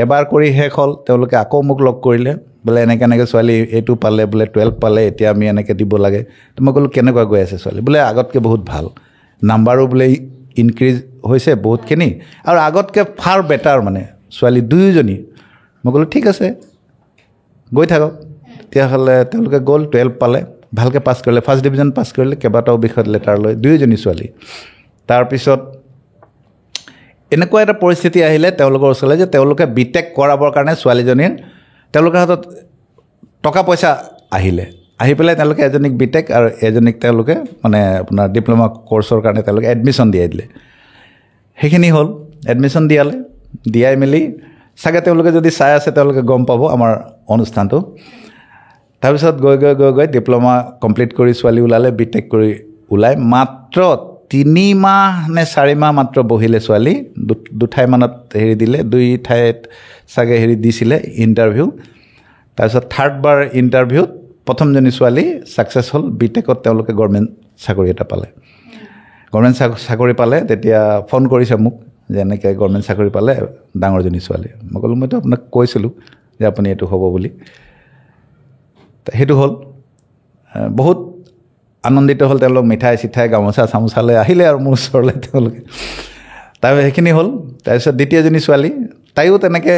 S1: এবাৰ কৰি শেষ হ'ল তেওঁলোকে আকৌ মোক লগ কৰিলে বোলে এনেকৈ ছোৱালী এইটো পালে বোলে 12 পালে এতিয়া আমি এনেকৈ দিব লাগে তো মই ক'লোঁ কেনেকুৱা গৈ আছে ছোৱালী বোলে আগতকৈ বহুত ভাল নাম্বাৰো বোলে ইনক্ৰিজ হৈছে বহুতখিনি আৰু আগতকৈ ফাৰ বেটাৰ মানে ছোৱালী দুয়োজনী মই ক'লোঁ ঠিক আছে গৈ থাকক তেতিয়াহ'লে তেওঁলোকে গ'ল 12 পালে ভালকৈ পাছ কৰিলে ফাৰ্ষ্ট ডিভিজন পাছ কৰিলে কেইবাটাও বিষয়ত লেটাৰ লৈ দুয়োজনী ছোৱালী তাৰপিছত এনেকুৱা এটা পৰিস্থিতি আহিলে তেওঁলোকৰ ওচৰলৈ যে তেওঁলোকে বিটেক কৰাবৰ কাৰণে ছোৱালীজনীৰ তেওঁলোকৰ হাতত টকা পইচা আহি পেলাই তেওঁলোকে এজনীক বিটেক আৰু এজনীক তেওঁলোকে মানে আপোনাৰ ডিপ্ল'মা কৰ্চৰ কাৰণে তেওঁলোকে এডমিশ্যন দিয়াই দিলে সেইখিনি হ'ল এডমিশ্যন দিয়াই মেলি চাগে তেওঁলোকে যদি চাই আছে তেওঁলোকে গম পাব আমাৰ অনুষ্ঠানটো তাৰপিছত গৈ ডিপ্ল'মা কমপ্লিট কৰি ছোৱালী ওলালে বিটেক কৰি ওলাই মাত্ৰ 3 মাহ নে 4 মাহ মাত্ৰ বহিলে ছোৱালী দুঠাইমানত হেৰি দিলে 2 ঠাইত চাগে হেৰি দিছিলে ইণ্টাৰভিউ তাৰপিছত থাৰ্ড বাৰ ইণ্টাৰভিউত প্ৰথমজনী ছোৱালী ছাকচেছ হ'ল বিটেকত তেওঁলোকে গভৰ্ণমেণ্ট চাকৰি এটা পালে গভৰ্ণমেণ্ট চাকৰি পালে তেতিয়া ফোন কৰিছে মোক যে এনেকৈ গভৰ্ণমেণ্ট চাকৰি পালে ডাঙৰজনী ছোৱালী মই ক'লোঁ মইতো আপোনাক কৈছিলোঁ যে আপুনি এইটো হ'ব বুলি সেইটো হ'ল বহুত আনন্দিত হ'ল তেওঁলোক মিঠাই চিঠাই গামোচা চামোচালৈ আহিলে আৰু মোৰ ওচৰলৈ তেওঁলোকে তাৰ সেইখিনি হ'ল তাৰপিছত দ্বিতীয়জনী ছোৱালী তাইও তেনেকৈ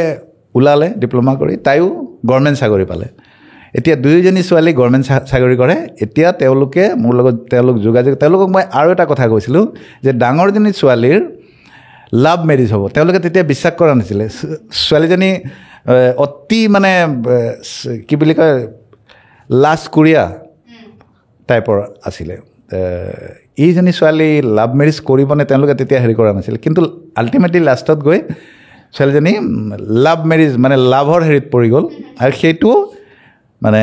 S1: ওলালে ডিপ্ল'মা কৰি তাইও গভৰ্ণমেণ্ট চাকৰি পালে এতিয়া দুয়োজনী ছোৱালী গভৰ্ণমেণ্ট চাকৰি কৰে এতিয়া তেওঁলোকে মোৰ লগত তেওঁলোকক মই আৰু এটা কথা কৈছিলোঁ যে ডাঙৰজনী ছোৱালীৰ লাভ মেৰিজ হ'ব তেওঁলোকে তেতিয়া বিশ্বাস কৰা নাছিলে ছোৱালীজনী অতি মানে কি বুলি কয় লাজকুৰীয়া টাইপৰ আছিলে এইজনী ছোৱালী লাভ মেৰিজ কৰিবনে তেওঁলোকে তেতিয়া হেৰি কৰা নাছিলে কিন্তু আল্টিমেটলি লাষ্টত গৈ ছোৱালীজনী লাভ মেৰিজ মানে লাভৰ হেৰিত পৰি গ'ল আৰু সেইটো মানে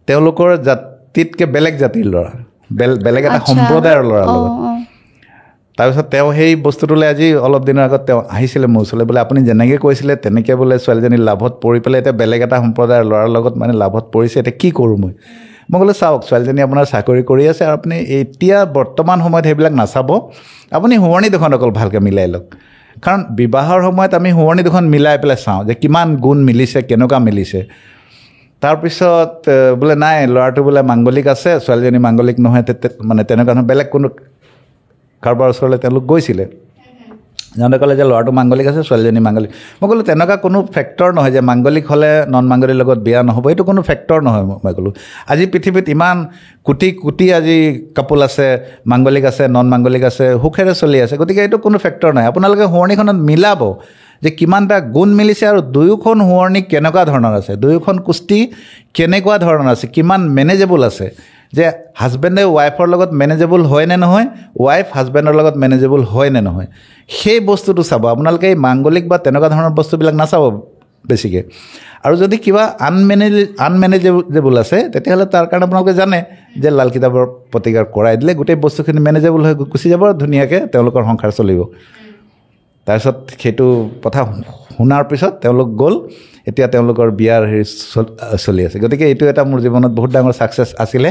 S1: তেওঁলোকৰ জাতিতকৈ বেলেগ জাতিৰ ল'ৰা বেলেগ এটা সম্প্ৰদায়ৰ ল'ৰাৰ লগত তাৰপিছত তেওঁ সেই বস্তুটোলৈ আজি অলপ দিনৰ আগত তেওঁ আহিছিলে মোৰ ওচৰলৈ বোলে আপুনি যেনেকৈ কৈছিলে তেনেকৈ বোলে ছোৱালীজনী লাভত পৰি পেলাই এতিয়া বেলেগ এটা সম্প্ৰদায়ৰ ল'ৰাৰ লগত মানে লাভত পৰিছে এতিয়া কি কৰোঁ মই ক'লোঁ চাওক ছোৱালীজনী আপোনাৰ চাকৰি কৰি আছে আৰু আপুনি এতিয়া বৰ্তমান সময়ত সেইবিলাক নাচাব, আপুনি শুৱনি দুখন অকল ভালকৈ মিলাই লওক। কাৰণ বিবাহৰ সময়ত আমি শুৱনি দুখন মিলাই পেলাই চাওঁ যে কিমান গুণ মিলিছে, কেনেকুৱা মিলিছে। তাৰপিছত বোলে নাই ল'ৰাটো বোলে মাংগলিক আছে, ছোৱালীজনী মাংগলিক নহয়, মানে তেনেকুৱা নহয়। বেলেগ কোনো কাৰোবাৰ ওচৰলৈ তেওঁলোক গৈছিলে, যাওঁতে ক'লে যে ল'ৰাটো মাংগলিক আছে, ছোৱালীজনী মাংগলিক। মই ক'লোঁ তেনেকুৱা কোনো ফেক্টৰ নহয় যে মাংগলিক হ'লে নন মাংগলিৰ লগত বিয়া নহ'ব, এইটো কোনো ফেক্টৰ নহয়। মই ক'লোঁ আজি পৃথিৱীত ইমান কোটি কোটি আজি কাপোল আছে, মাংগলিক আছে, নন মাংগলিক আছে, সুখেৰে চলি আছে, গতিকে এইটো কোনো ফেক্টৰ নাই। আপোনালোকে শুৱনিখনত মিলাব যে কিমানটা গুণ মিলিছে আৰু দুয়োখন শুৱনি কেনেকুৱা ধৰণৰ আছে, দুয়োখন কুস্তি কেনেকুৱা ধৰণৰ আছে, কিমান মেনেজেবল আছে, যে হাজবেণ্ডে ৱাইফৰ লগত মেনেজেবল হয় নে নহয়, ৱাইফ হাজবেণ্ডৰ লগত মেনেজেবল হয় নে নহয়, সেই বস্তুটো চাব। আপোনালোকে এই মাংগলিক বা তেনেকুৱা ধৰণৰ বস্তুবিলাক নাচাব বেছিকৈ। আৰু যদি কিবা আনমেনেজেবল আছে তেতিয়াহ'লে তাৰ কাৰণে আপোনালোকে জানে যে লাল কিতাপৰ প্ৰতিকাৰ কৰাই দিলে গোটেই বস্তুখিনি মেনেজেবল হৈ গুচি যাব, ধুনীয়াকৈ তেওঁলোকৰ সংসাৰ চলিব। তাৰপিছত সেইটো কথা শুনাৰ পিছত তেওঁলোক গ'ল, এতিয়া তেওঁলোকৰ বিয়াৰ হেৰি চলি আছে। গতিকে এইটো এটা মোৰ জীৱনত বহুত ডাঙৰ ছাকচেছ আছিলে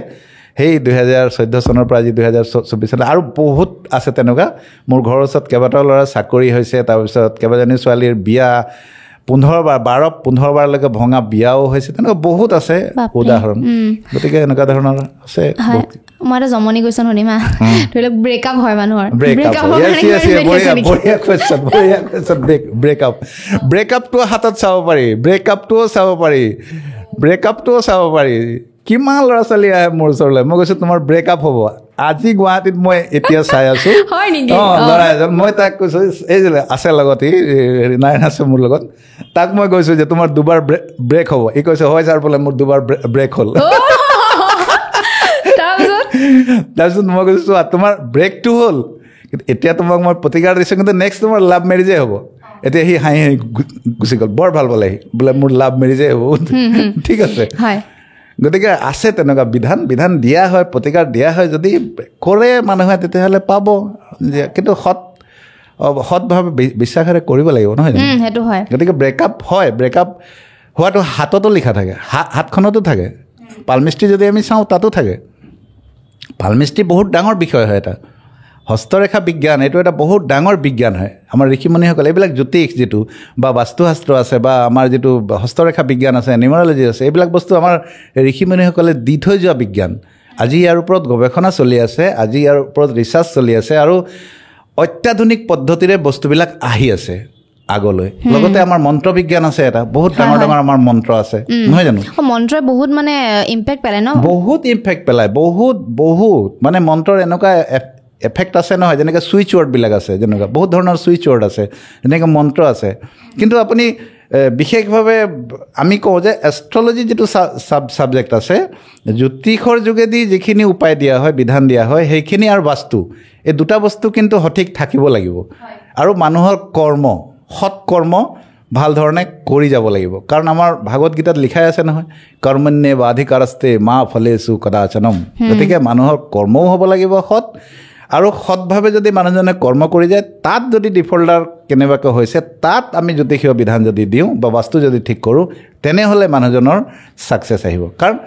S1: সেই 2014 চনৰ পৰা আজি 2024 চনলৈ। আৰু বহুত আছে তেনেকুৱা। মোৰ ঘৰৰ ওচৰত কেইবাটাও ল'ৰা চাকৰি হৈছে, তাৰপিছত কেইবাজনী ছোৱালীৰ বিয়া 15 বাৰলৈকে ভঙা বিয়াও হৈছে, তেনেকুৱা বহুত আছে উদাহৰণ। গতিকে এনেকুৱা ধৰণৰ আছে।
S2: মই এটা জমনি কুৱেশ্যন শুনিম, ধৰি লওক ব্ৰেকআপ হয় মানুহৰ,
S1: ব্ৰেকআপটো হাতত চাব পাৰি, ব্ৰেকআপটোও চাব পাৰি। কিমান ল'ৰা ছোৱালী আহে মোৰ ওচৰলৈ, মই কৈছোঁ তোমাৰ ব্ৰেকআপ হ'ব। আজি গুৱাহাটীত মই এতিয়া চাই আছোঁ, ল'ৰা এজন, মই তাক কৈছোঁ এই যে আছে লগত, হেৰি নাৰায়ণ আছে মোৰ লগত, তাক মই কৈছোঁ যে তোমাৰ দুবাৰ ব্ৰেক হ'ব। ই কৈছে হয় ছাৰ, বোলে মোৰ দুবাৰ ব্ৰেক হ'ল। তাৰপিছত মই কৈছোঁ চোৱা তোমাৰ ব্ৰেকটো হ'ল, কিন্তু এতিয়া তোমাক মই প্ৰতিকাৰ দিছোঁ, কিন্তু নেক্সট তোমাৰ লাভ মেৰিজে হ'ব। এতিয়া সি হাঁহি গুচি গ'ল, বৰ ভাল পালে, বোলে মোৰ লাভ মেৰিজে হ'ব। ঠিক আছে, গতিকে আছে তেনেকুৱা বিধান দিয়া হয়, প্ৰতিকাৰ দিয়া হয়। যদি কৰে মানুহে তেতিয়াহ'লে পাব, কিন্তু সৎভাৱে বিশ্বাসেৰে কৰিব লাগিব, নহয় জানো?
S2: সেইটো হয়।
S1: গতিকে ব্ৰেকআপ হোৱাটো হাততো লিখা থাকে, হাতখনতো থাকে। পালমিষ্ট্ৰি যদি আমি চাওঁ তাতো থাকে। পালমিষ্ট্ৰি বহুত ডাঙৰ বিষয় হয় এটা। হস্তৰেখা বিজ্ঞান এইটো এটা বহুত ডাঙৰ বিজ্ঞান হয়। আমাৰ ঋষিমুনিসকলে এইবিলাক জ্যোতিষ যিটো বা বাস্তুশাস্ত্ৰ আছে বা আমাৰ যিটো হস্তৰেখা বিজ্ঞান আছে, নিউমাৰলজি আছে, এইবিলাক বস্তু আমাৰ ঋষিমুনিসকলে দি থৈ যোৱা বিজ্ঞান। আজি ইয়াৰ ওপৰত গৱেষণা চলি আছে, আজি ইয়াৰ ওপৰত ৰিচাৰ্চ চলি আছে, আৰু অত্যাধুনিক পদ্ধতিৰে বস্তুবিলাক আহি আছে আগলৈ। লগতে আমাৰ মন্ত্ৰ বিজ্ঞান আছে, এটা বহুত ডাঙৰ আমাৰ মন্ত্ৰ আছে, নহয় জানো?
S2: মন্ত্ৰই বহুত মানে ইম্পেক্ট পেলায় ন? বহুত
S1: ইম্পেক্ট পেলায়, বহুত মানে মন্ত্ৰৰ এনেকুৱা এফেক্ট আছে নহয়। যেনেকৈ ছুইচ ৱৰ্ডবিলাক আছে, যেনেকুৱা বহুত ধৰণৰ ছুইচ ৱৰ্ড আছে, যেনেকৈ মন্ত্ৰ আছে। কিন্তু আপুনি বিশেষভাৱে আমি কওঁ যে এষ্ট্ৰলজি যিটো ছাবজেক্ট আছে, জ্যোতিষৰ যোগেদি যিখিনি উপায় দিয়া হয়, বিধান দিয়া হয়, সেইখিনি আৰু বাস্তু, এই দুটা বস্তু কিন্তু সঠিক থাকিব লাগিব। আৰু মানুহৰ সৎ কৰ্ম ভাল ধৰণে কৰি যাব লাগিব। কাৰণ আমাৰ ভাগৱত গীতাত লিখাই আছে নহয়, কৰ্মণ্যে বাধিকাৰস্তে মা ফলেষু কদাচনম। গতিকে মানুহৰ কৰ্মও হ'ব লাগিব সৎ, আৰু সৎভাৱে যদি মানুহজনে কৰ্ম কৰি যায়, তাত যদি ডিফল্টাৰ কেনেবাকৈ হৈছে, তাত আমি জ্যোতিষীয় বিধান যদি দিওঁ বা বাস্তু যদি ঠিক কৰোঁ, তেনেহ'লে মানুহজনৰ ছাকচেছ আহিব। কাৰণ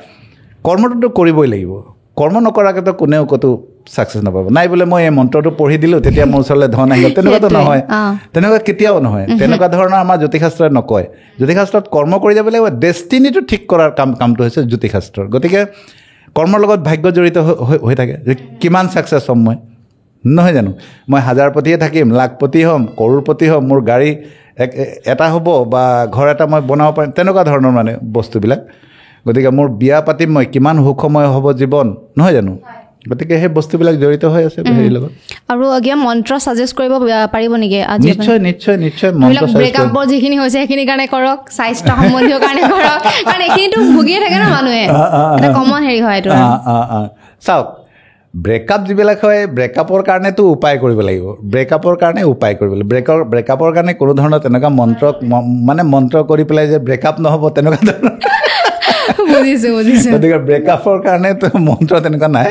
S1: কৰ্মটোতো কৰিবই লাগিব, কৰ্ম নকৰাকৈতো কোনেও ক'তো ছাকচেছ নাপাব। নাই বোলে মই এই মন্ত্ৰটো পঢ়ি দিলোঁ তেতিয়া মোৰ ওচৰলৈ ধন আহিব, তেনেকুৱাতো নহয়, তেনেকুৱা কেতিয়াও নহয়। তেনেকুৱা ধৰণৰ আমাৰ জ্যোতিষশাস্ত্ৰই নকয়। জ্যোতিষশাস্ত্ৰত কৰ্ম কৰি যাব লাগিব, ডেষ্টিনিটো ঠিক কৰাৰ কামটো হৈছে জ্যোতিষশাস্ত্ৰৰ। গতিকে কৰ্মৰ লগত ভাগ্য জড়িত হৈ থাকে, যে কিমান ছাকচেছ হ'ম মই, নহয় জানো? মই 1000পতিয়ে থাকিম, লাখপতি হ'ম, কৰোৰপতি হ'ম, মোৰ গাড়ী এটা হ'ব বা ঘৰ এটা মই বনাব পাৰিম, তেনেকুৱা ধৰণৰ মানে বস্তুবিলাক। গতিকে মোৰ বিয়া পাতিম মই, কিমান সুখময় হ'ব জীৱন, নহয় জানো? গতিকে সেই বস্তুবিলাক জড়িত হৈ আছে হেৰিৰ লগত।
S2: আৰু কিবা মন্ত্ৰ ছাজেষ্ট কৰিব পাৰিব নেকি?
S1: নিশ্চয় মন্ত্ৰ
S2: ব্ৰেকআপৰ যিখিনি হৈছে সেইখিনিৰ কাৰণে কৰক, স্বাস্থ্য সম্বন্ধীয় কাৰণে কৰক, কাৰণ এইখিনিতো ভুগিয়ে থাকে ন মানুহে, এটা কমন হেৰি হয় এইটো।
S1: চাওক, ব্ৰেকআপ যিবিলাক হয়, ব্ৰেকআপৰ কাৰণেতো উপায় কৰিব লাগিব, ব্ৰেকআপৰ কাৰণে কোনো ধৰণৰ তেনেকুৱা মন্ত্ৰ কৰি পেলাই যে ব্ৰেকআপ নহ'ব, তেনেকুৱা ধৰণৰ গতিকে ব্ৰেকআপৰ কাৰণেতো মন্ত্ৰ তেনেকুৱা নাই।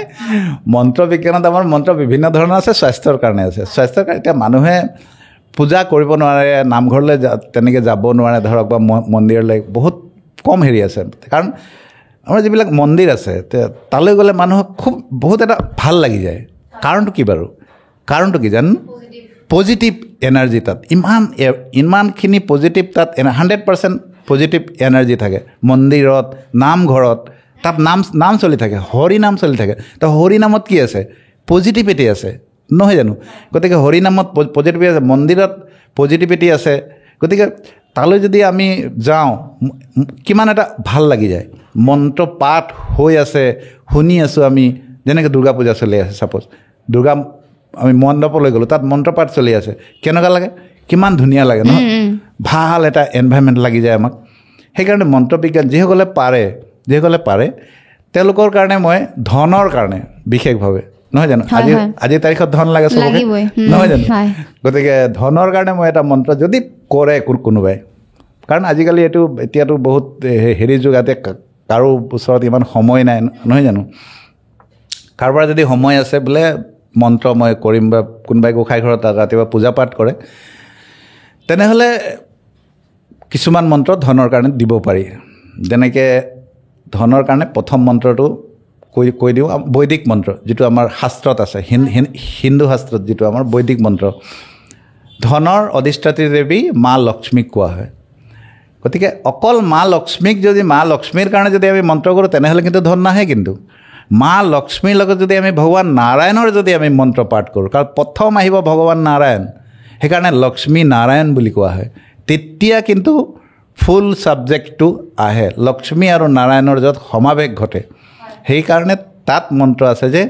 S1: মন্ত্ৰ বিজ্ঞানত আমাৰ মন্ত্ৰ বিভিন্ন ধৰণৰ আছে, স্বাস্থ্যৰ কাৰণে আছে। স্বাস্থ্যৰ কাৰণে এতিয়া মানুহে পূজা কৰিব নোৱাৰে, নামঘৰলৈ তেনেকৈ যাব নোৱাৰে ধৰক, বা মন্দিৰলৈ, বহুত কম হেৰি আছে। কাৰণ আমাৰ যিবিলাক মন্দিৰ আছে তালৈ গ'লে মানুহক খুব বহুত এটা ভাল লাগি যায় কাৰণটো কি বাৰু কাৰণটো কি জানো পজিটিভ এনাৰ্জি তাত ইমানখিনি পজিটিভ তাত 100% পজিটিভ এনাৰ্জি থাকে মন্দিৰত নামঘৰত তাত নাম চলি থাকে হৰি নাম চলি থাকে তো হৰি নামত কি আছে পজিটিভিটি আছে নহয় জানো গতিকে হৰি নামত পজিটিভিটি আছে মন্দিৰত পজিটিভিটি আছে গতিকে তালৈ যদি আমি যাওঁ কিমান এটা ভাল লাগি যায় মন্ত্ৰ পাঠ হৈ আছে শুনি আছোঁ আমি যেনেকৈ দুৰ্গা পূজা চলি আছে ছাপ'জ দুৰ্গা আমি মণ্ডপলৈ গ'লোঁ তাত মন্ত্ৰ পাঠ চলি আছে কেনেকুৱা লাগে কিমান ধুনীয়া লাগে নহয় ভাল এটা এনভাইৰমেণ্ট লাগি যায় আমাক সেইকাৰণে মন্ত্ৰ বিজ্ঞান যিসকলে পাৰে তেওঁলোকৰ কাৰণে মই ধনৰ কাৰণে বিশেষভাৱে নহয় জানো আজিৰ তাৰিখত ধন লাগে চবকে নহয় জানো গতিকে ধনৰ কাৰণে মই এটা মন্ত্ৰ যদি কৰে কোনোবাই কাৰণ আজিকালি এতিয়াতো বহুত হেৰি যুগ ইয়াতে কাৰো ওচৰত ইমান সময় নাই নহয় জানো কাৰোবাৰ যদি সময় আছে বোলে মন্ত্ৰ মই কৰিম বা কোনোবাই গোঁসাই ঘৰত ৰাতিপুৱা পূজা পাঠ কৰে তেনেহ'লে কিছুমান মন্ত্ৰ ধনৰ কাৰণে দিব পাৰি যেনেকৈ ধনৰ কাৰণে প্ৰথম মন্ত্ৰটো কৈ দিওঁ বৈদিক মন্ত্ৰ যিটো আমাৰ শাস্ত্ৰত আছে হিন্দু শাস্ত্ৰত যিটো আমাৰ বৈদিক মন্ত্ৰ ধনৰ অধিষ্ঠাত্ৰী দেৱী মা লক্ষ্মীক কোৱা হয় গতিকে অকল মা লক্ষ্মীক যদি মা লক্ষ্মীৰ কাৰণে যদি আমি মন্ত্ৰ কৰোঁ তেনেহ'লে কিন্তু ধন নাহে কিন্তু মা লক্ষ্মীৰ লগত যদি আমি ভগৱান নাৰায়ণৰ যদি আমি মন্ত্ৰ পাঠ কৰোঁ কাৰণ প্ৰথম আহিব ভগৱান নাৰায়ণ সেইকাৰণে লক্ষ্মী নাৰায়ণ বুলি কোৱা হয় তেতিয়া কিন্তু ফুল ছাবজেক্টটো আহে লক্ষ্মী আৰু নাৰায়ণৰ য'ত সমাৱেশ ঘটে সেইকাৰণে তাত মন্ত্ৰ আছে যে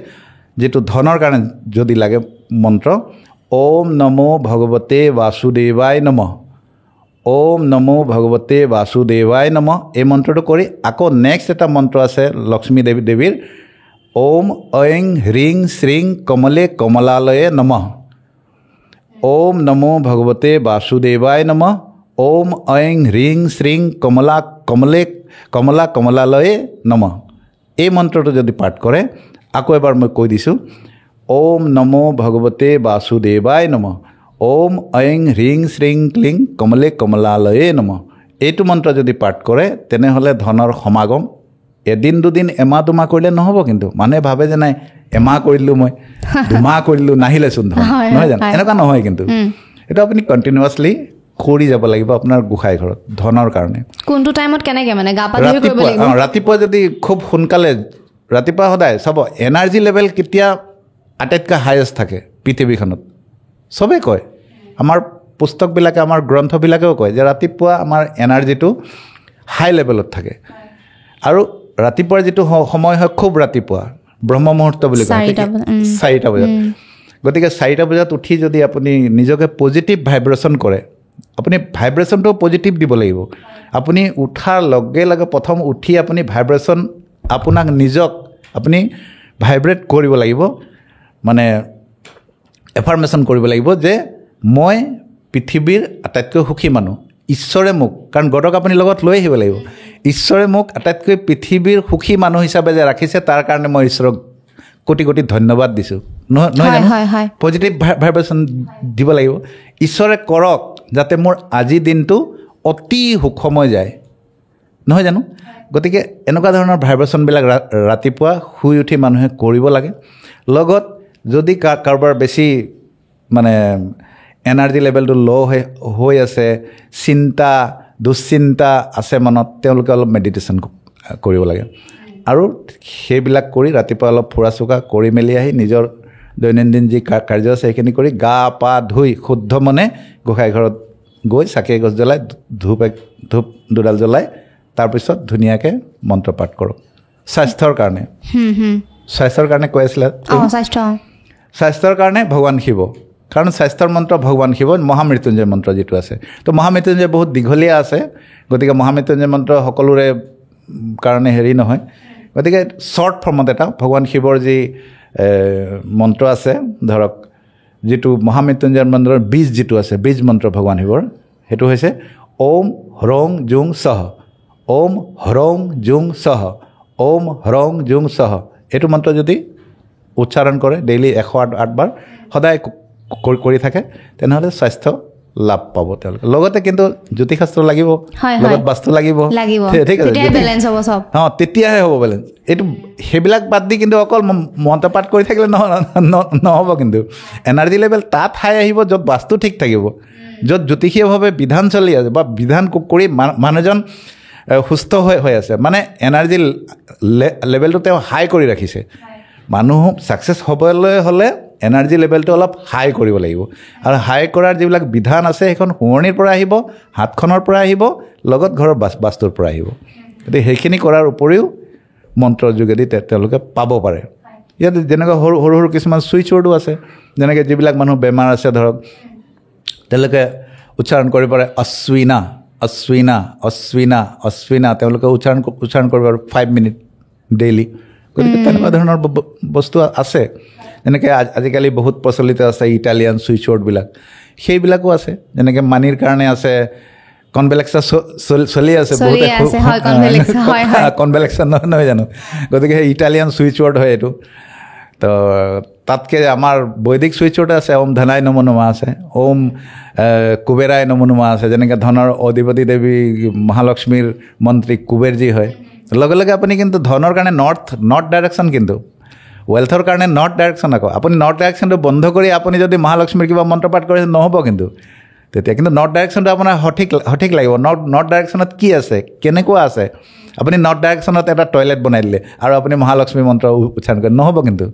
S1: যিটো ধনৰ কাৰণে যদি লাগে মন্ত্ৰ ওম নমো ভগৱতে বাসুদেৱায় নমঃ ওম নমো ভগৱতে বাসুদেৱায় নমঃ এই মন্ত্ৰটো কৰি আকৌ নেক্সট এটা মন্ত্ৰ আছে লক্ষ্মী দেৱীৰ ওম ঐং হ্ৰিং শ্ৰীং কমলে কমলালয়ে নমঃ ওম নমো ভগৱতে বাসুদেৱায় নমঃ ওম ঐং হ্ৰিং শ্ৰীং কমলা কমলালয়ে নমঃ এই মন্ত্ৰটো যদি পাঠ কৰে আকৌ এবাৰ মই কৈ দিছোঁ ওম নমো ভগৱতে বাসুদেৱায় নমঃ ওম ঐং হ্ৰিং শ্ৰীং ক্লিং কমলে কমলালয়ে নমঃ এইটো মন্ত্ৰ যদি পাঠ কৰে তেনেহ'লে ধনৰ সমাগম এদিন দুদিন এমাহ দুমাহ কৰিলে নহ'ব কিন্তু মানুহে ভাবে যে নাই এমাহ কৰিলোঁ মই দুমাহ কৰিলোঁ নাহিলেচোন ধন নহয় জানো এনেকুৱা নহয় কিন্তু এইটো আপুনি কণ্টিনিউৱাছলি কৰি যাব লাগিব আপোনাৰ গোঁসাই ঘৰত ধনৰ কাৰণে
S2: কোনটো টাইমত কেনেকৈ মানে গা পা ধুই কৰিব লাগিব
S1: ৰাতিপুৱা যদি খুব সোনকালে ৰাতিপুৱা সদায় চাব এনাৰ্জি লেভেল কেতিয়া আটাইতকৈ হায়েষ্ট থাকে পৃথিৱীখনত চবেই কয় আমাৰ পুস্তকবিলাকে আমাৰ গ্ৰন্থবিলাকেও কয় যে ৰাতিপুৱা আমাৰ এনাৰ্জিটো হাই লেভেলত থাকে আৰু ৰাতিপুৱাৰ যিটো সময় হয় খুব ৰাতিপুৱা ব্ৰহ্ম মুহূৰ্ত বুলি কয় 4টা বজাত গতিকে 4টা বজাত উঠি যদি আপুনি নিজকে পজিটিভ ভাইব্ৰেশ্যন কৰে আপুনি ভাইব্ৰেশ্যনটো পজিটিভ দিব লাগিব আপুনি উঠাৰ লগে লগে প্ৰথম উঠি আপুনি ভাইব্ৰেশ্যন আপোনাক নিজক আপুনি ভাইব্ৰেট কৰিব লাগিব মানে এফাৰ্মেশ্যন কৰিব লাগিব যে মই পৃথিৱীৰ আটাইতকৈ সুখী মানুহ ঈশ্বৰে মোক কাৰণ গডক আপুনি লগত লৈ আহিব লাগিব ঈশ্বৰে মোক আটাইতকৈ পৃথিৱীৰ সুখী মানুহ হিচাপে যে ৰাখিছে তাৰ কাৰণে মই ঈশ্বৰক কোটি কোটি ধন্যবাদ দিছোঁ নহয় পজিটিভ ভাইব্ৰেশ্যন দিব লাগিব ঈশ্বৰে কৰক যাতে মোৰ আজি দিনটো অতি সুখময় যায় নহয় জানো গতিকে এনেকুৱা ধৰণৰ ভাইব্ৰেশ্যনবিলাক ৰাতিপুৱা শুই উঠি মানুহে কৰিব লাগে লগত যদি কাৰোবাৰ বেছি মানে এনাৰ্জি লেভেলটো ল' হৈ আছে চিন্তা দুশ্চিন্তা আছে মনত তেওঁলোকে অলপ মেডিটেশ্যন কৰিব লাগে আৰু সেইবিলাক কৰি ৰাতিপুৱা অলপ ফুৰা চকা কৰি মেলি আহি নিজৰ দৈনন্দিন যি কাৰ্য আছে সেইখিনি কৰি গা পা ধুই শুদ্ধ মনে গোঁসাই ঘৰত গৈ চাকি এগছ জ্বলাই ধূপ দুডাল জ্বলাই তাৰপিছত ধুনীয়াকৈ মন্ত্ৰ পাঠ কৰক স্বাস্থ্যৰ কাৰণে কৈ আছিলে স্বাস্থ্যৰ কাৰণে ভগৱান শিৱ কাৰণ স্বাস্থ্যৰ মন্ত্ৰ ভগৱান শিৱ মহামৃত্যুঞ্জয় মন্ত্ৰ যিটো আছে তো মহামৃত্যুঞ্জয় বহুত দীঘলীয়া আছে গতিকে মহামৃত্যুঞ্জয় মন্ত্ৰ সকলোৰে কাৰণে হেৰি নহয় গতিকে শ্বৰ্ট ফৰ্মত এটা ভগৱান শিৱৰ যি মন্ত্ৰ আছে ধৰক যিটো মহামৃত্যুঞ্জয় মন্ত্ৰৰ বীজ যিটো আছে বীজ মন্ত্ৰ ভগৱান শিৱৰ সেইটো হৈছে ওম হ্ৰং জুং সহ ওম হ্ৰং জুং সহ ওম হ্ৰং জুং সহ এইটো মন্ত্ৰ যদি উচ্চাৰণ কৰে ডেইলি 108 বাৰ সদায় কৰি থাকে তেনেহ'লে স্বাস্থ্য লাভ পাব তেওঁলোকে লগতে কিন্তু জ্যোতিষশাস্ত্ৰ লাগিব লগত বাস্তু লাগিব ঠিক আছে তেতিয়াহে হ'ব বেলেঞ্চ এইটো সেইবিলাক বাদ দি কিন্তু অকল মন্ত্ৰপাঠ কৰি থাকিলে নহ'ব কিন্তু এনাৰ্জি লেভেল তাত হাই আহিব য'ত বাস্তু ঠিক থাকিব য'ত জ্যোতিষীয়ভাৱে বিধান চলি আছে বা বিধান কৰি মানুহজন সুস্থ হৈ আছে মানে এনাৰ্জি লেভেলটো তেওঁ হাই কৰি ৰাখিছে মানুহ ছাকচেছ হ'বলৈ হ'লে এনাৰ্জি লেভেলটো অলপ হাই কৰিব লাগিব আৰু হাই কৰাৰ যিবিলাক বিধান আছে সেইখন শুৱনিৰ পৰা আহিব হাতখনৰ পৰা আহিব লগত ঘৰৰ বাস্তুৰ পৰা আহিব গতিকে সেইখিনি কৰাৰ উপৰিও মন্ত্ৰৰ যোগেদি তেওঁলোকে পাব পাৰে ইয়াত যেনেকৈ সৰু সৰু কিছুমান ছুইচ ৱৰ্ডো আছে যেনেকৈ যিবিলাক মানুহ বেমাৰ আছে ধৰক তেওঁলোকে উচ্চাৰণ কৰিব পাৰে অশ্বিনা অশ্বিনা অশ্বিনা অশ্বিনা তেওঁলোকে উচ্চাৰণ কৰিব পাৰে 5 মিনিট ডেইলি গতিকে তেনেকুৱা ধৰণৰ বস্তু আছে যেনেকৈ আজিকালি বহুত প্ৰচলিত আছে ইটালিয়ান ছুইচ ৱৰ্ডবিলাক সেইবিলাকো আছে যেনেকৈ মানিৰ কাৰণে আছে কনভেলেক্সা চলি আছে বহুতে কনভেলেক্সা নহয় জানো গতিকে সেই ইটালিয়ান ছুইচ ৱৰ্ড হয় এইটো তো তাতকৈ আমাৰ বৈদিক ছুইচ ৱৰ্ড আছে ওম ধনাই নমো নমঃ আছে ওম কুবেৰাই নমো নমঃ আছে যেনেকৈ ধনৰ অধিপতি দেৱী মহালক্ষ্মীৰ মন্ত্ৰী কুবেৰজী হয় লগে লগে আপুনি কিন্তু ধনৰ কাৰণে নৰ্থ ডাইৰেকশ্যন কিন্তু ৱেলথৰ কাৰণে নৰ্থ ডাইৰেকশ্যন আকৌ আপুনি নৰ্থ ডাইৰেকশ্যনটো বন্ধ কৰি আপুনি যদি মহালক্ষ্মীৰ কিবা মন্ত্ৰপাঠ কৰে নহ'ব কিন্তু তেতিয়া কিন্তু নৰ্থ ডাইৰেকশ্যনটো আপোনাৰ সঠিক লাগিব নৰ্থ ডাইৰেকশ্যনত কি আছে কেনেকুৱা আছে আপুনি নৰ্থ ডাইৰেকশ্যনত এটা টয়লেট বনাই দিলে আৰু আপুনি মহালক্ষ্মী মন্ত্ৰ উচ্চাৰণ কৰে নহ'ব কিন্তু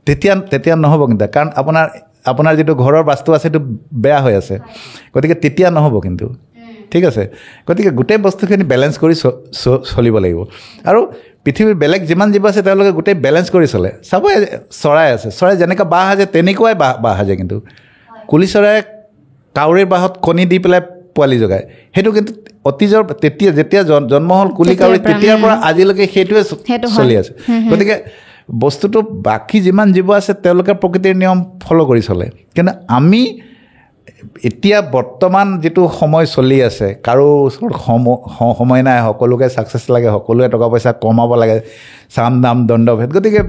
S1: তেতিয়া নহ'ব কিন্তু কাৰণ আপোনাৰ যিটো ঘৰৰ বাস্তু আছে সেইটো বেয়া হৈ আছে গতিকে তেতিয়া নহ'ব কিন্তু ঠিক আছে গতিকে গোটেই বস্তুখিনি বেলেঞ্চ কৰি চলিব লাগিব আৰু পৃথিৱীৰ বেলেগ যিমান জীৱ আছে তেওঁলোকে গোটেই বেলেঞ্চ কৰি চলে চাব চৰাই আছে চৰাই যেনেকৈ বাঁহ সাজে তেনেকুৱাই বাঁহ সাজে কিন্তু কুলি চৰাই কাউৰীৰ বাঁহত কণী দি পেলাই পোৱালি জগায় সেইটো কিন্তু অতীজৰ যেতিয়া জন্ম হ'ল কুলি কাউৰী তেতিয়াৰ পৰা আজিলৈকে সেইটোৱে চলি আছে গতিকে বস্তুটো বাকী যিমান জীৱ আছে তেওঁলোকে প্ৰকৃতিৰ নিয়ম ফ'ল' কৰি চলে কিন্তু আমি এতিয়া বৰ্তমান যিটো সময় চলি আছে কাৰো ওচৰত সময় নাই সকলোকে ছাকচেছ লাগে সকলোৱে টকা পইচা কমাব লাগে চাম দাম দণ্ডভেদ গতিকে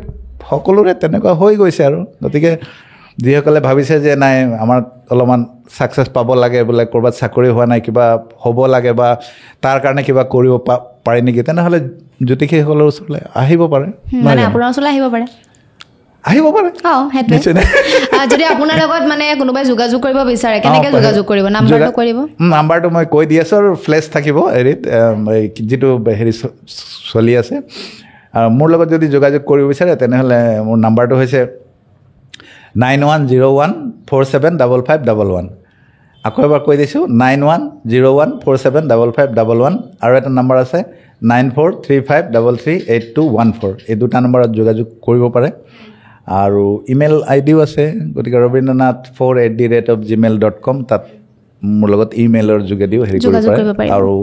S1: সকলোৰে তেনেকুৱা হৈ গৈছে আৰু গতিকে যিসকলে ভাবিছে যে নাই আমাৰ অলপমান ছাকচেছ পাব লাগে বোলে ক'ৰবাত চাকৰি হোৱা নাই কিবা হ'ব লাগে বা তাৰ কাৰণে কিবা কৰিব পাৰি নেকি তেনেহ'লে জ্যোতিষীসকলৰ ওচৰলৈ আহিব পাৰে
S2: আপোনাৰ ওচৰলৈ আহিব পাৰে যদি আপোনাৰ লগত মানে কোনোবাই যোগাযোগ কৰিব বিচাৰে কেনেকৈ যোগাযোগ কৰিব
S1: নাম্বাৰটো মই কৈ দি আছোঁ আৰু ফ্লেছ থাকিব হেৰিত যিটো হেৰি চলি আছে আৰু মোৰ লগত যদি যোগাযোগ কৰিব বিচাৰে তেনেহ'লে মোৰ নাম্বাৰটো হৈছে 9101475511 আকৌ এবাৰ কৈ দিছোঁ 9101475511 আৰু এটা নম্বৰ আছে 9435338214 এই দুটা নম্বৰত যোগাযোগ কৰিব পাৰে আৰু ইমেইল আইডিও আছে গতিকে rabindranath4@gmail.com তাত মোৰ লগত ইমেইলৰ যোগেদিও হেৰি কৰিব পাৰে আৰু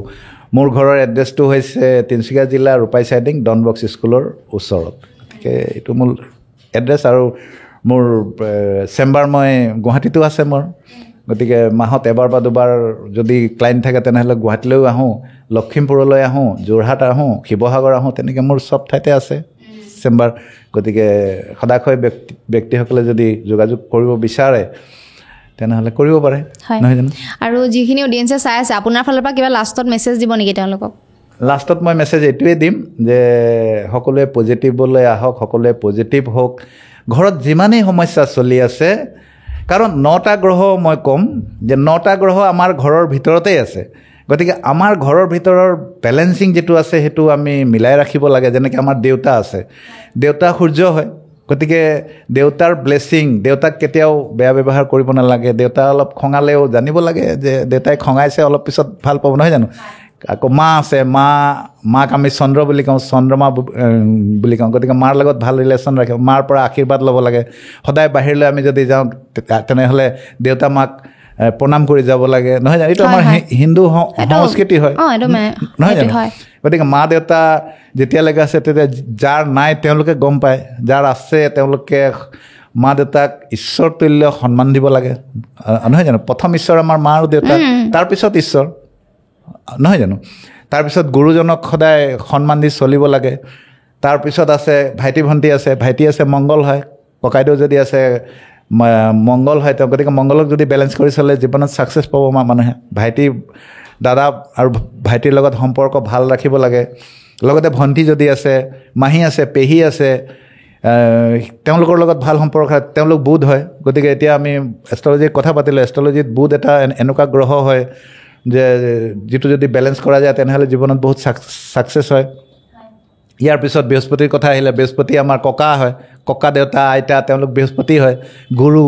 S1: মোৰ ঘৰৰ এড্ৰেছটো হৈছে তিনিচুকীয়া জিলা ৰূপাই চাইডিং ডন বক্স স্কুলৰ ওচৰত গতিকে এইটো মোৰ এড্ৰেছ আৰু মোৰ চেম্বাৰ মই গুৱাহাটীতো আছে মোৰ গতিকে মাহত এবাৰ বা দুবাৰ যদি ক্লাইণ্ট থাকে তেনেহ'লে গুৱাহাটীলৈও আহোঁ লখিমপুৰলৈ আহোঁ যোৰহাট আহোঁ শিৱসাগৰ আহোঁ তেনেকৈ মোৰ চব ঠাইতে আছে চেম্বাৰ গতিকে সদাশয় ব্যক্তিসকলে যদি যোগাযোগ কৰিব বিচাৰে তেনেহ'লে কৰিব পাৰে নহয় জানো
S2: আৰু যিখিনি অডিয়েঞ্চে চাই আছে আপোনাৰ ফালৰ পৰা কিবা লাষ্টত মেছেজ দিব নেকি তেওঁলোকক
S1: লাষ্টত মই মেছেজ এইটোৱে দিম যে সকলোৱে পজিটিভলৈ আহক সকলোৱে পজিটিভ হওক ঘৰত যিমানেই সমস্যা চলি আছে কাৰণ 9টা গ্ৰহ মই ক'ম যে 9টা গ্ৰহ আমাৰ ঘৰৰ ভিতৰতেই আছে গতিকে আমাৰ ঘৰৰ ভিতৰৰ বেলেঞ্চিং যিটো আছে সেইটো আমি মিলাই ৰাখিব লাগে যেনেকৈ আমাৰ দেউতা আছে দেউতা সূৰ্য হয় গতিকে দেউতাৰ ব্লেছিং দেউতাক কেতিয়াও বেয়া ব্যৱহাৰ কৰিব নালাগে দেউতা অলপ খঙালেও জানিব লাগে যে দেউতাই খঙাইছে অলপ পিছত ভাল পাব নহয় জানো আকৌ মা আছে মাক আমি চন্দ্ৰ বুলি কওঁ চন্দ্ৰমা বুলি কওঁ গতিকে মাৰ লগত ভাল ৰিলেশ্যন ৰাখে মাৰ পৰা আশীৰ্বাদ ল'ব লাগে সদায় বাহিৰলৈ আমি যদি যাওঁ তেনেহ'লে দেউতা মাক প্ৰণাম কৰি যাব লাগে নহয় জানো এইটো আমাৰ হিন্দু সংস্কৃতি হয় নহয় জানো গতিকে মা দেউতা যেতিয়ালৈকে আছে তেতিয়া যাৰ নাই তেওঁলোকে গম পায় যাৰ আছে তেওঁলোকে মা দেউতাক ঈশ্বৰ তুল্য সন্মান দিব লাগে নহয় জানো প্ৰথম ঈশ্বৰ আমাৰ মা আৰু দেউতা তাৰপিছত ঈশ্বৰ নহয় জানো তাৰপিছত গুৰুজনক সদায় সন্মান দি চলিব লাগে তাৰপিছত আছে ভাইটি ভণ্টি আছে ভাইটি আছে মংগল হয় ককাইদেউ যদি আছে মংগল হয় তেওঁ গতিকে মংগলক যদি বেলেঞ্চ কৰি চলে জীৱনত ছাকচেছ পাব মানুহে ভাইটি দাদা আৰু ভাইটিৰ লগত সম্পৰ্ক ভাল ৰাখিব লাগে লগতে ভণ্টি যদি আছে মাহী আছে পেহী আছে তেওঁলোকৰ লগত ভাল সম্পৰ্ক তেওঁলোক বুধ হয় গতিকে এতিয়া আমি এষ্ট্ৰলজিৰ কথা পাতিলোঁ এষ্ট্ৰলজিত বুধ এটা এনেকুৱা গ্ৰহ হয় যে যিটো যদি বেলেঞ্চ কৰা যায় তেনেহ'লে জীৱনত বহুত ছাকচেছ হয় ইয়াৰ পিছত বৃহস্পতিৰ কথা আহিলে বৃহস্পতি আমাৰ ককা হয় ককা দেউতা আইতা তেওঁলোক বৃহস্পতি হয় গুৰু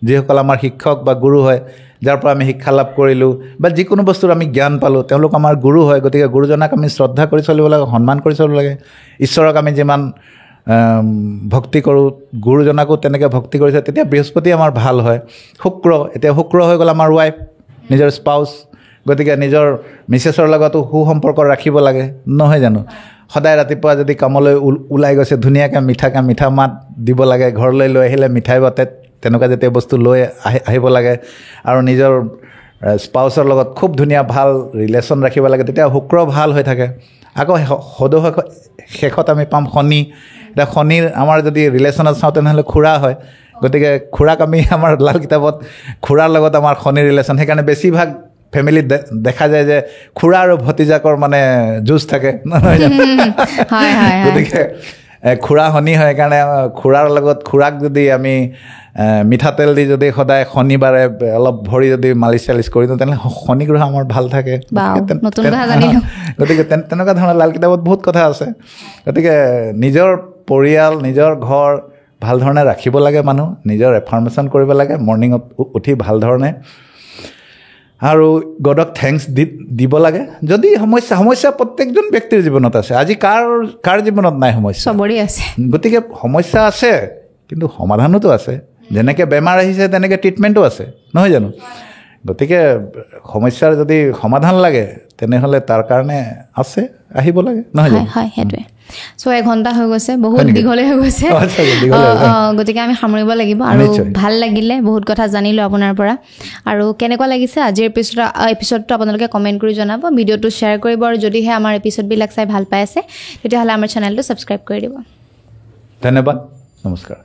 S1: যিসকল আমাৰ শিক্ষক বা গুৰু হয় যাৰ পৰা আমি শিক্ষা লাভ কৰিলোঁ বা যিকোনো বস্তুৰ আমি জ্ঞান পালোঁ তেওঁলোক আমাৰ গুৰু হয় গতিকে গুৰুজনাক আমি শ্ৰদ্ধা কৰি চলিব লাগে সন্মান কৰি চলিব লাগে ঈশ্বৰক আমি যিমান ভক্তি কৰোঁ গুৰুজনাকো তেনেকৈ ভক্তি কৰিছে তেতিয়া বৃহস্পতি আমাৰ ভাল হয় শুক্ৰ এতিয়া শুক্ৰ হৈ গ'ল আমাৰ ৱাইফ নিজৰ স্পাউচ গতিকে নিজৰ মিছেছৰ লগতো সুসম্পৰ্ক ৰাখিব লাগে নহয় জানো সদায় ৰাতিপুৱা যদি কামলৈ ওলাই গৈছে ধুনীয়াকৈ মিঠা মাত দিব লাগে ঘৰলৈ লৈ আহিলে মিঠাই বাটে তেনেকুৱা জাতীয় বস্তু লৈ আহিব লাগে আৰু নিজৰ স্পাউচৰ লগত খুব ধুনীয়া ভাল ৰিলেশ্যন ৰাখিব লাগে তেতিয়া শুক্ৰ ভাল হৈ থাকে আকৌ সদৌ শেষত আমি পাম শনি এতিয়া শনিৰ আমাৰ যদি ৰিলেশ্যনত চাওঁ তেনেহ'লে খুৰা হয় গতিকে খুৰাক আমি আমাৰ লাল কিতাপত খুৰাৰ লগত আমাৰ শনিৰ ৰিলেশ্যন সেইকাৰণে বেছিভাগ ফেমিলিত দেখা যায় যে খুৰা আৰু ভতিজাকৰ মানে যুঁজ থাকে নহয় জানো গতিকে খুৰা শনি হয় সেইকাৰণে খুৰাৰ লগত খুৰাক যদি আমি মিঠাতেল দি যদি সদায় শনিবাৰে অলপ ভৰি যদি মালিচ চালিচ কৰি দিওঁ তেনেহ'লে শনি গ্ৰহ আমাৰ ভাল থাকে গতিকে তেনেকুৱা ধৰণৰ লাল কিতাপত বহুত কথা আছে গতিকে নিজৰ পৰিয়াল নিজৰ ঘৰ ভাল ধৰণে ৰাখিব লাগে মানুহ নিজৰ এফাৰ্মেশ্যন কৰিব লাগে মৰ্ণিঙত উঠি ভাল ধৰণে আৰু গডক থেংকছ দিব লাগে যদি সমস্যা প্ৰত্যেকজন ব্যক্তিৰ জীৱনত আছে আজি কাৰ জীৱনত নাই সমস্যা
S2: চবৰে আছে
S1: গতিকে সমস্যা আছে কিন্তু সমাধানোতো আছে যেনেকৈ বেমাৰ আহিছে তেনেকৈ ট্ৰিটমেণ্টো আছে নহয় জানো গতিকে সমস্যাৰ যদি সমাধান লাগে তেনেহ'লে তাৰ কাৰণে আছে আহিব লাগে নহয় জানো
S2: হয় সেইটোৱে চ' 1 ঘণ্টা হৈ গৈছে বহুত দীঘলে হৈ গৈছে গতিকে আমি সামৰিব লাগিব আৰু ভাল লাগিলে বহুত কথা জানিলোঁ আপোনাৰ পৰা আৰু কেনেকুৱা লাগিছে আজিৰ এপিছডটো আপোনালোকে কমেণ্ট কৰি জনাব ভিডিঅ'টো শ্বেয়াৰ কৰিব আৰু যদিহে আমাৰ এপিছডবিলাক চাই ভাল পাই আছে তেতিয়াহ'লে আমাৰ চেনেলটো ছাবস্ক্ৰাইব কৰি দিব
S1: ধন্যবাদ নমস্কাৰ